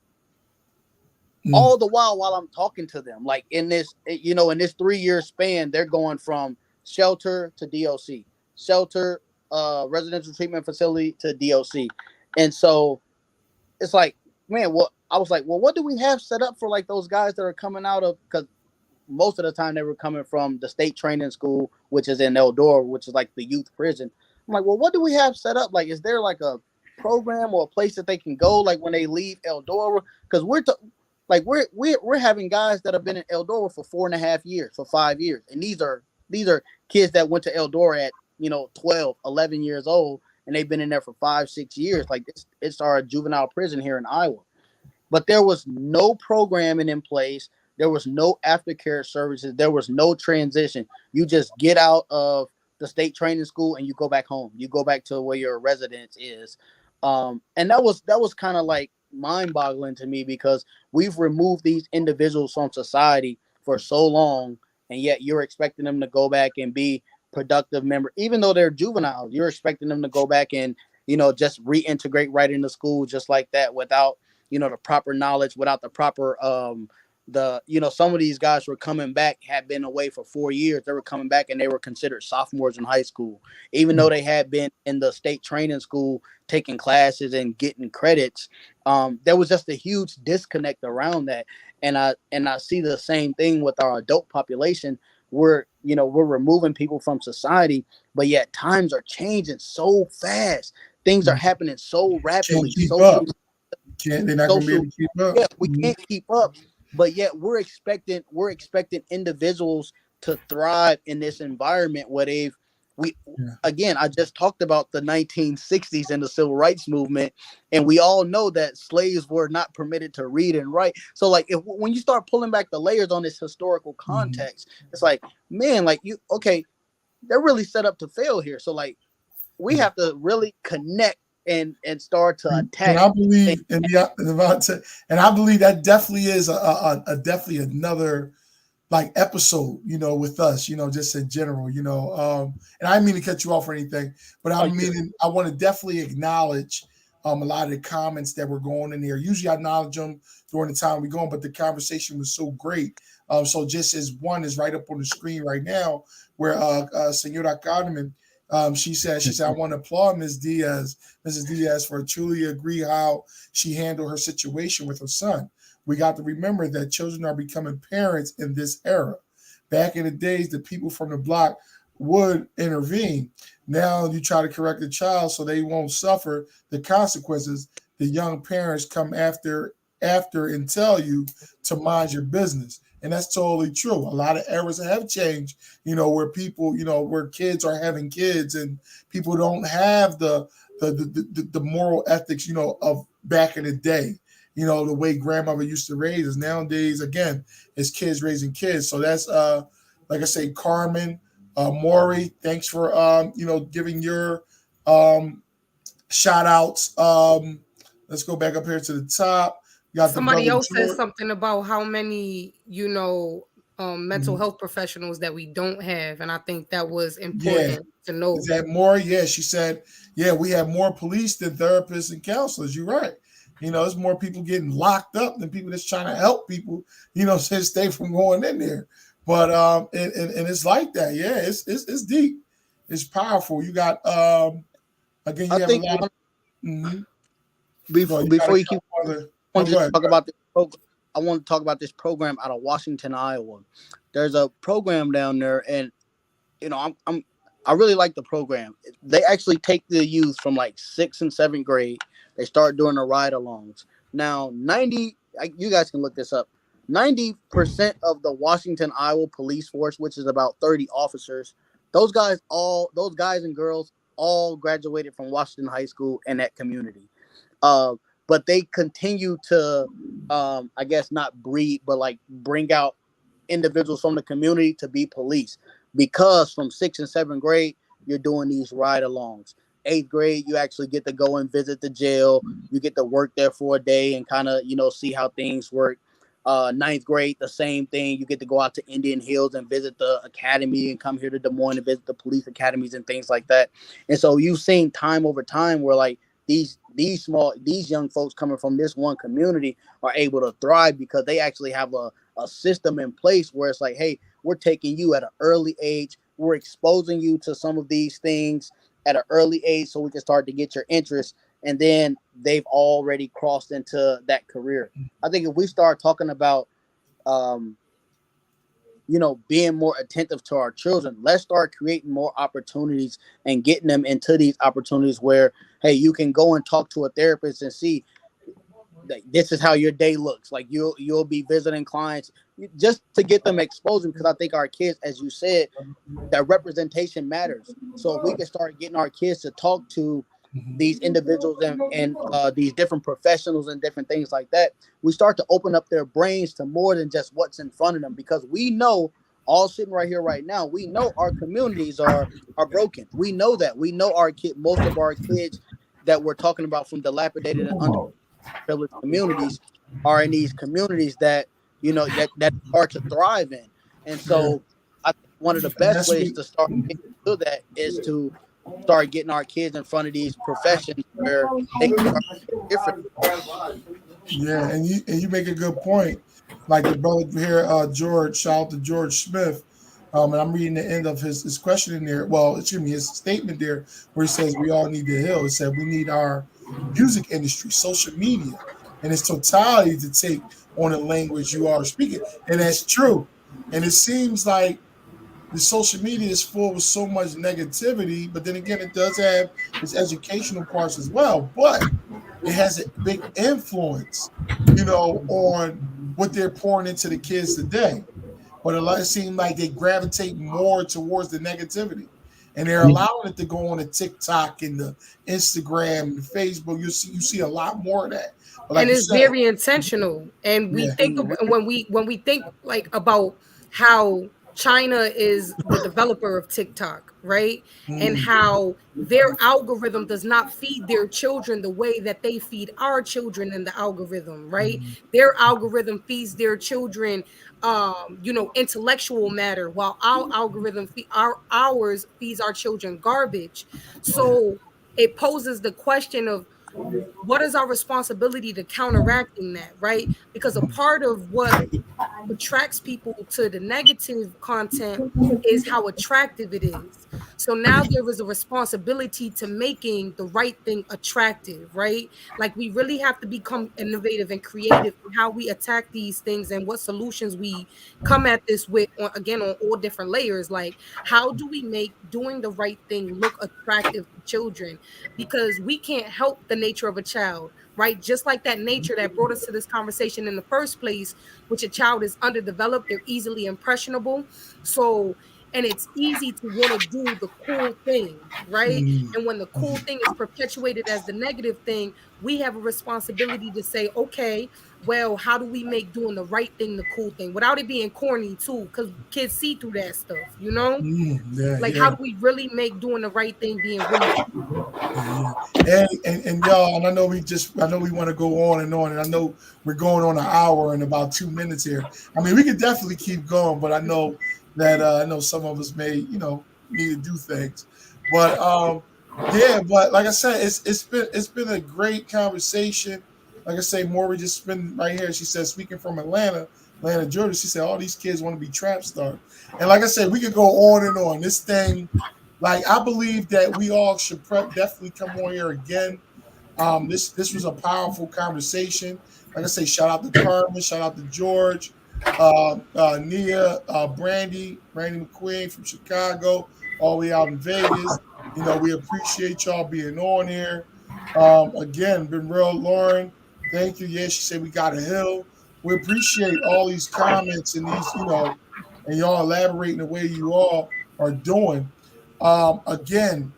All the while I'm talking to them, like in this 3-year span, they're going from shelter to DOC, shelter, residential treatment facility to DOC. And so it's like, man, I was like, well, what do we have set up for like those guys that are coming out of, because most of the time they were coming from the state training school, which is in Eldora, which is like the youth prison. I'm like, well, what do we have set up? Like, is there like a program or a place that they can go, like when they leave Eldora? Because we're having guys that have been in Eldora for 4.5 years, for 5 years, and these are kids that went to Eldora at 12, 11 years old, and they've been in there for 5-6 years. Like it's our juvenile prison here in Iowa. But there was no programming in place. There was no aftercare services. There was no transition. You just get out of the state training school and you go back home. You go back to where your residence is. And that was kind of like mind-boggling to me, because we've removed these individuals from society for so long, and yet you're expecting them to go back and be productive member, even though they're juveniles. You're expecting them to go back and just reintegrate right into school just like that, without the proper knowledge, without the proper some of these guys were coming back, had been away for 4 years. They were coming back and they were considered sophomores in high school, even though they had been in the state training school taking classes and getting credits. There was just a huge disconnect around that. And I see the same thing with our adult population. We're removing people from society, but yet times are changing so fast. Things are happening so rapidly. They're not going to be able to keep up. Yeah, we can't keep up, but yet we're expecting individuals to thrive in this environment where again, I just talked about the 1960s and the civil rights movement, and we all know that slaves were not permitted to read and write. So like when you start pulling back the layers on this historical context, it's like, man, like they're really set up to fail here. So like we have to really connect and start to attack. And I believe, I believe that definitely is a definitely another like episode, with us, just in general, and I didn't mean to cut you off or anything, but I want to definitely acknowledge a lot of the comments that were going in here. Usually I acknowledge them during the time we're going, but the conversation was so great. So just as one is right up on the screen right now, where Senora Carmen, she said, I want to applaud Mrs. Diaz, for truly agree how she handled her situation with her son. We got to remember that children are becoming parents in this era. Back in the days, the people from the block would intervene. Now you try to correct the child so they won't suffer the consequences. The young parents come after and tell you to mind your business. And that's totally true. A lot of eras have changed, where people, where kids are having kids and people don't have the moral ethics, of back in the day, the way grandmother used to raise us. Nowadays, again, it's kids raising kids. So that's, like I say, Carmen, Maury, thanks for, giving your shout outs. Let's go back up here to the top. Somebody else says something about how many, mental health professionals that we don't have. And I think that was important to know. Is that more? Yeah, she said, we have more police than therapists and counselors. You're right. There's more people getting locked up than people that's trying to help people, stay from going in there. But and it's like that. Yeah, it's deep. It's powerful. You got again, you have a lot of, before you keep I want to talk about this program out of Washington, Iowa. There's a program down there, and I really like the program. They actually take the youth from like 6th and 7th grade. They start doing the ride-alongs. Now, you guys can look this up. 90% of the Washington, Iowa police force, which is about 30 officers, those guys and girls all graduated from Washington High School and that community. But they continue to, I guess not breed, but like bring out individuals from the community to be police, because from 6th and 7th grade, you're doing these ride-alongs. 8th grade, you actually get to go and visit the jail. You get to work there for a day and kind of, see how things work. 9th grade, the same thing. You get to go out to Indian Hills and visit the academy and come here to Des Moines and visit the police academies and things like that. And so you've seen time over time where like these young folks coming from this one community are able to thrive because they actually have a system in place where it's like, hey, we're taking you at an early age. We're exposing you to some of these things at an early age so we can start to get your interest. And then they've already crossed into that career. I think if we start talking about, being more attentive to our children, let's start creating more opportunities and getting them into these opportunities where, hey, you can go and talk to a therapist and see this is how your day looks. Like you'll be visiting clients just to get them exposure, because I think our kids, as you said, that representation matters. So if we can start getting our kids to talk to these individuals and these different professionals and different things like that, we start to open up their brains to more than just what's in front of them, because we know, all sitting right here right now, we know our communities are broken. We know that. We know most of our kids that we're talking about from dilapidated and underprivileged communities are in these communities that that are to thrive in. And so I think one of the best ways to start getting to that is to start getting our kids in front of these professions where they can start making different. Yeah, and you make a good point. Like the brother here, George, shout out to George Smith. And I'm reading the end of his question in there. Well, excuse me, his statement there where he says we all need to heal. It said we need our music industry, social media, and its totality to take on the language you are speaking. And that's true. And it seems like the social media is full with so much negativity, but then again, it does have its educational parts as well. But it has a big influence, on what they're pouring into the kids today. But it seems like they gravitate more towards the negativity, and they're allowing it to go on the TikTok and the Instagram and the Facebook. You see a lot more of that. But like and it's very intentional. And we think when we think like about how China is the developer of TikTok, right? And how their algorithm does not feed their children the way that they feed our children in the algorithm, right? Their algorithm feeds their children, intellectual matter, while our algorithm ours feeds our children garbage. So it poses the question of what is our responsibility to counteracting that, right? Because a part of what attracts people to the negative content is how attractive it is. So now there is a responsibility to making the right thing attractive, right? Like we really have to become innovative and creative in how we attack these things and what solutions we come at this with, on all different layers. Like, how do we make doing the right thing look attractive to children? Because we can't help the nature of a child, right? Just like that nature that brought us to this conversation in the first place, which a child is underdeveloped, they're easily impressionable. So, and it's easy to want to do the cool thing, right? And when the cool thing is perpetuated as the negative thing, we have a responsibility to say, okay, well, how do we make doing the right thing the cool thing without it being corny too? Because kids see through that stuff, how do we really make doing the right thing being really cool? And y'all, and I know we want to go on, and I know we're going on an hour and about 2 minutes here. I mean, we could definitely keep going, but I know that I know some of us may, need to do things. But but like I said, it's been a great conversation. Like I say, Maury just been right here. She said, speaking from Atlanta, Georgia, she said all these kids want to be trap stars. And like I said, we could go on and on. This thing, like I believe that we all should definitely come on here again. This was a powerful conversation. Like I say, shout out to Carmen, shout out to George, Nia, Brandy McQueen from Chicago, all the way out in Vegas. We appreciate y'all being on here. Again, been real, Lauren. Thank you. Yeah, she said we got a hill. We appreciate all these comments and these, and y'all elaborating the way you all are doing. Again,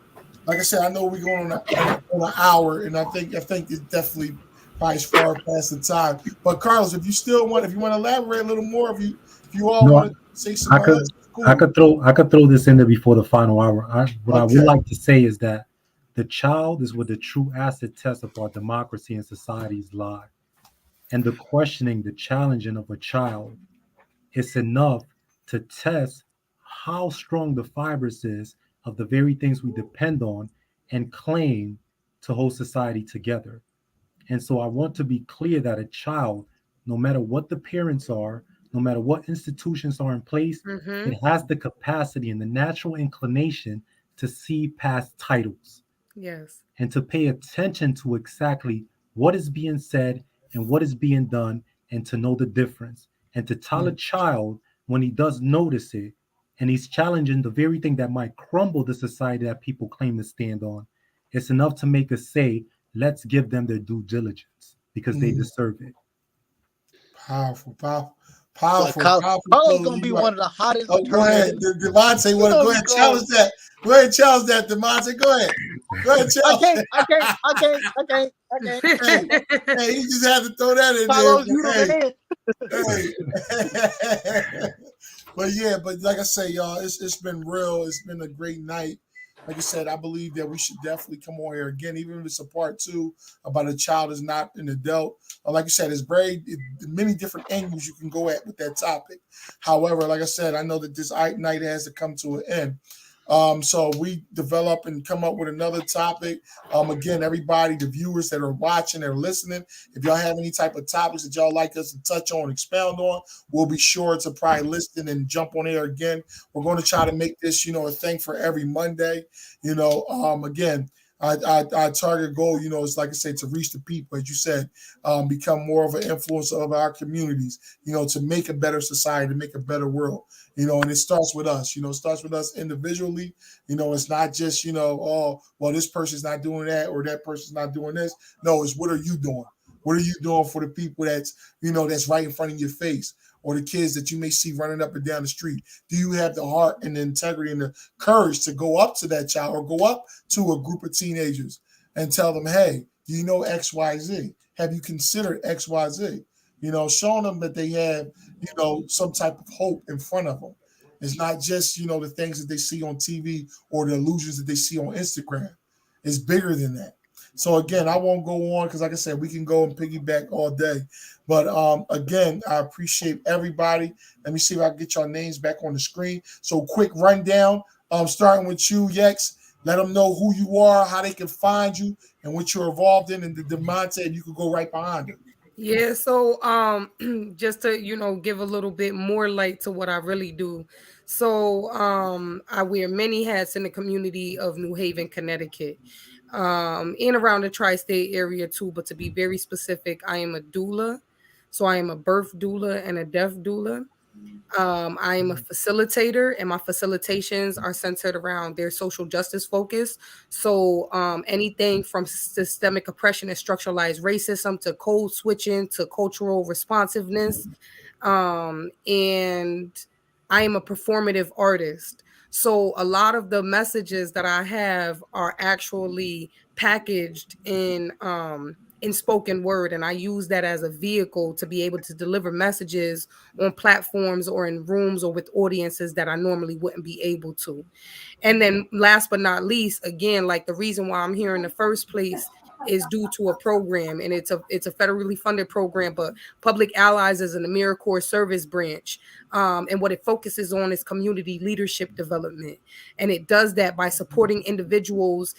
like I said, I know we're going on an hour, and I think it's definitely probably far past the time. But Carlos, if you want to elaborate a little more, if you all want to say something else, cool. I could throw this in there before the final hour. What I would like to say is that the child is where the true acid test of our democracy and societies lie. And the questioning, the challenging of a child is enough to test how strong the fibers is of the very things we depend on and claim to hold society together. And so I want to be clear that a child, no matter what the parents are, no matter what institutions are in place, it has the capacity and the natural inclination to see past titles. Yes. And to pay attention to exactly what is being said and what is being done, and to know the difference. And to tell a child when he does notice it, and he's challenging the very thing that might crumble the society that people claim to stand on, it's enough to make us say, let's give them their due diligence because they deserve it. Powerful. Carlos gonna be one of the hottest. Oh, go ahead, Devontae. Go ahead, challenge that. Go ahead, challenge that, Devontae. Go ahead, challenge. I can't. Hey, you just had to throw that in there. But like I say, y'all, it's been real. It's been a great night. Like I said, I believe that we should definitely come on here again, even if it's a part 2 about a child is not an adult. Like I said, it's many different angles you can go at with that topic. However, like I said, I know that this night has to come to an end. So we develop and come up with another topic. Again, everybody, the viewers that are watching or listening, if y'all have any type of topics that y'all like us to touch on, expound on, we'll be sure to probably listen and jump on air again. We're going to try to make this, a thing for every Monday. Again, our target goal, is like I said, to reach the people, as you said, become more of an influencer of our communities, to make a better society, to make a better world, and it starts with us, it starts with us individually. It's not just, oh, well, this person's not doing that or that person's not doing this. No, it's what are you doing? What are you doing for the people that's, that's right in front of your face, or the kids that you may see running up and down the street? Do you have the heart and the integrity and the courage to go up to that child or go up to a group of teenagers and tell them, hey, do you know XYZ? Have you considered XYZ? Showing them that they have, some type of hope in front of them. It's not just, the things that they see on TV or the illusions that they see on Instagram. It's bigger than that. So again, I won't go on because, like I said, we can go and piggyback all day. But again, I appreciate everybody. Let me see if I can get your names back on the screen. So quick rundown, starting with you, Yex. Let them know who you are, how they can find you, and what you're involved in. And the Devontae, you can go right behind it. Yeah, so just to give a little bit more light to what I really do. So I wear many hats in the community of New Haven, Connecticut, and around the tri-state area too. But to be very specific, I am a doula. So I am a birth doula and a death doula. I am a facilitator, and my facilitations are centered around their social justice focus. So anything from systemic oppression and structuralized racism to code switching to cultural responsiveness. And I am a performative artist. So a lot of the messages that I have are actually packaged in spoken word, and I use that as a vehicle to be able to deliver messages on platforms or in rooms or with audiences that I normally wouldn't be able to. And then last but not least, again, like the reason why I'm here in the first place is due to a program, and it's a federally funded program, but Public Allies is an AmeriCorps service branch. And what it focuses on is community leadership development. And it does that by supporting individuals,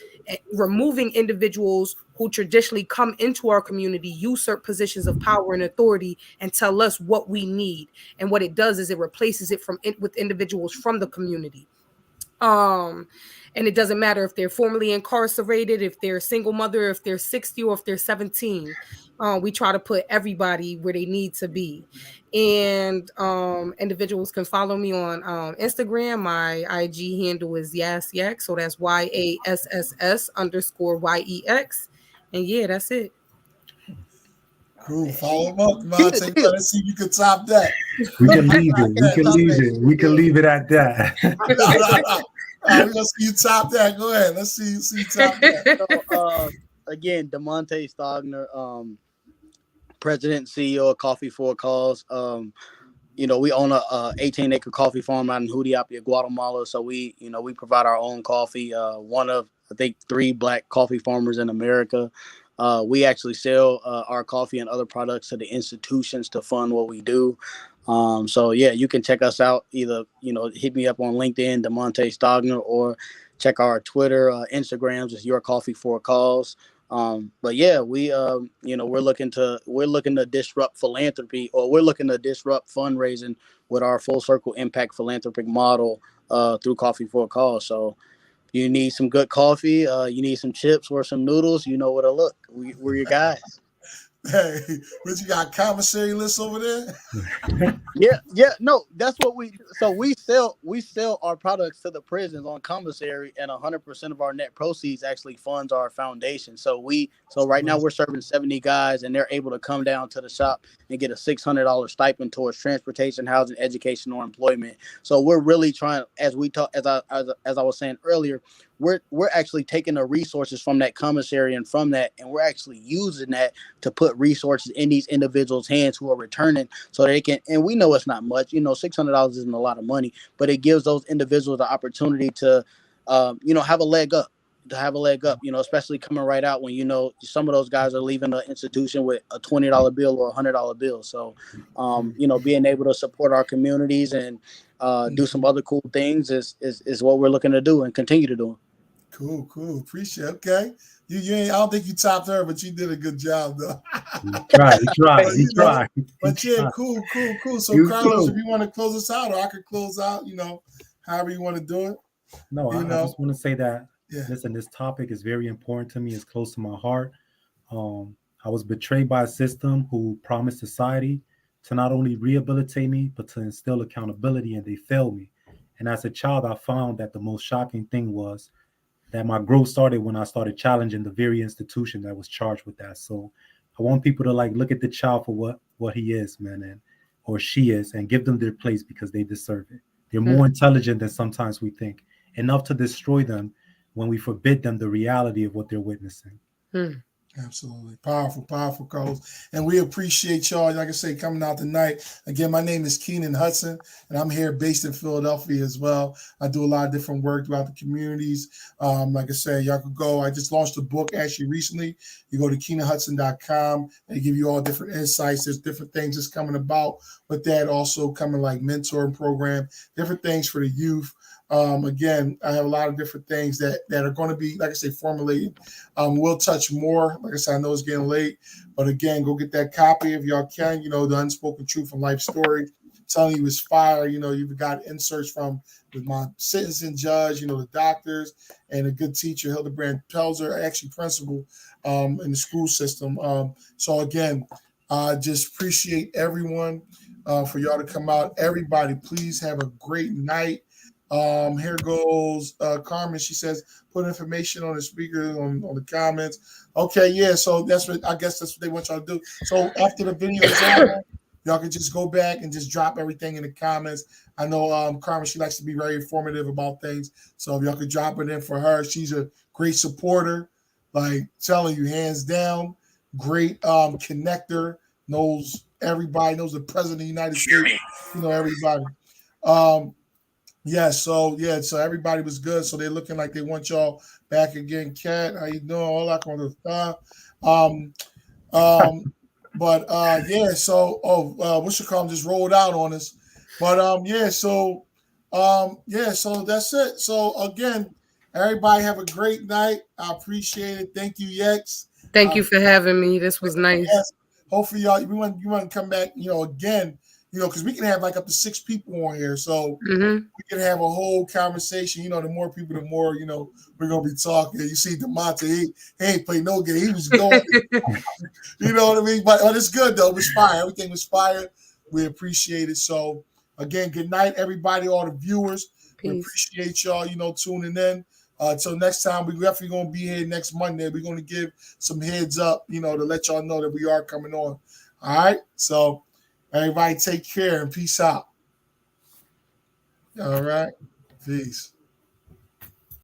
removing individuals who traditionally come into our community, usurp positions of power and authority, and tell us what we need. And what it does is it replaces it with individuals from the community. And it doesn't matter if they're formerly incarcerated, if they're a single mother, if they're 60, or if they're 17. We try to put everybody where they need to be. And individuals can follow me on Instagram. My IG handle is YassYex. So that's YASSS_YEX. And yeah, that's it. Cool. Follow them up, Devontae. Let's see if you can top that. We can leave it. We can leave it at that. All right, we're gonna see you top that. Go ahead. Let's see you top that. So, again, DeMonte Stogner, President and CEO of Coffee for Cause. We own a 18-acre coffee farm out in Jutiapia, Guatemala. So we provide our own coffee. One of, I think, 3 black coffee farmers in America. We actually sell our coffee and other products to the institutions to fund what we do. So yeah, you can check us out. Either hit me up on LinkedIn, DeMonte Stogner, or check our Twitter, Instagrams. It's Your Coffee for a Cause. But yeah, we're looking to disrupt philanthropy, or we're looking to disrupt fundraising with our full circle impact philanthropic model through Coffee for a Cause. So you need some good coffee, you need some chips or some noodles, you know where to look. We're your guys. Hey, but you got commissary lists over there? Yeah, no, that's what we sell our products to the prisons on commissary, and 100% of our net proceeds actually funds our foundation. So right now we're serving 70 guys, and they're able to come down to the shop and get a $600 stipend towards transportation, housing, education, or employment. So we're really trying, as I was saying earlier, we're actually taking the resources from that commissary and we're actually using that to put resources in these individuals' hands who are returning, so they can. And we know it's not much, $600 isn't a lot of money, but it gives those individuals the opportunity to, have a leg up. Especially coming right out when some of those guys are leaving the institution with a $20 bill or a $100 bill. So, being able to support our communities and do some other cool things is what we're looking to do and continue to do. Cool. Appreciate it. Okay. You ain't, I don't think you topped her, but you did a good job though. He tried. But yeah, cool. So Carlos, if you want to close us out, or I could close out, however you want to do it. No, I just want to say that, yeah. Listen, this topic is very important to me. It's close to my heart. I was betrayed by a system who promised society to not only rehabilitate me, but to instill accountability, and they failed me. And as a child, I found that the most shocking thing was that my growth started when I started challenging the very institution that was charged with that. So I want people to look at the child for what he is, man, or she is, and give them their place because they deserve it. They're more intelligent than sometimes we think, enough to destroy them when we forbid them the reality of what they're witnessing. Absolutely. Powerful, Carlos. And we appreciate y'all, like I say, coming out tonight. Again, my name is Keenan Hudson, and I'm here based in Philadelphia as well. I do a lot of different work throughout the communities. Like I said, y'all could go. I just launched a book actually recently. You go to KeenanHudson.com. They give you all different insights. There's different things that's coming about with that. Also coming like mentoring program, different things for the youth. Again, I have a lot of different things that are going to be, like I say, formulated. We'll touch more. Like I said, I know it's getting late, but again, go get that copy if y'all can. The Unspoken Truth and Life Story. I'm telling you, it's fire. You've got inserts from my sentencing judge, the doctors, and a good teacher, Hildebrand Pelzer, actually principal in the school system. So again, just appreciate everyone for y'all to come out. Everybody, please have a great night. Here goes Carmen. She says, put information on the speaker on the comments. Okay, yeah. So I guess that's what they want y'all to do. So after the video is over, y'all can just go back and just drop everything in the comments. I know Carmen, she likes to be very informative about things. So if y'all could drop it in for her, she's a great supporter. Like telling you, hands down, great connector. Knows everybody. Knows the president of the United States. Everybody. So everybody was good. So they're looking like they want y'all back again. Kat, how you doing? All that kind of stuff. What's your call? Just rolled out on us. But so that's it. So again, everybody have a great night. I appreciate it. Thank you, Yex. Thank you for having me. This was nice. Yes. Hopefully, y'all, you want to come back, again. Because we can have up to 6 people on here. So we can have a whole conversation. The more people, the more, we're going to be talking. You see DeMonte, he ain't played no game. He was going. You know what I mean? But it's good, though. It was fire. Everything was fire. We appreciate it. So, again, good night, everybody, all the viewers. Peace. We appreciate y'all, tuning in. Until next time, we're definitely going to be here next Monday. We're going to give some heads up, to let y'all know that we are coming on. All right? So, everybody take care and peace out. All right. Peace.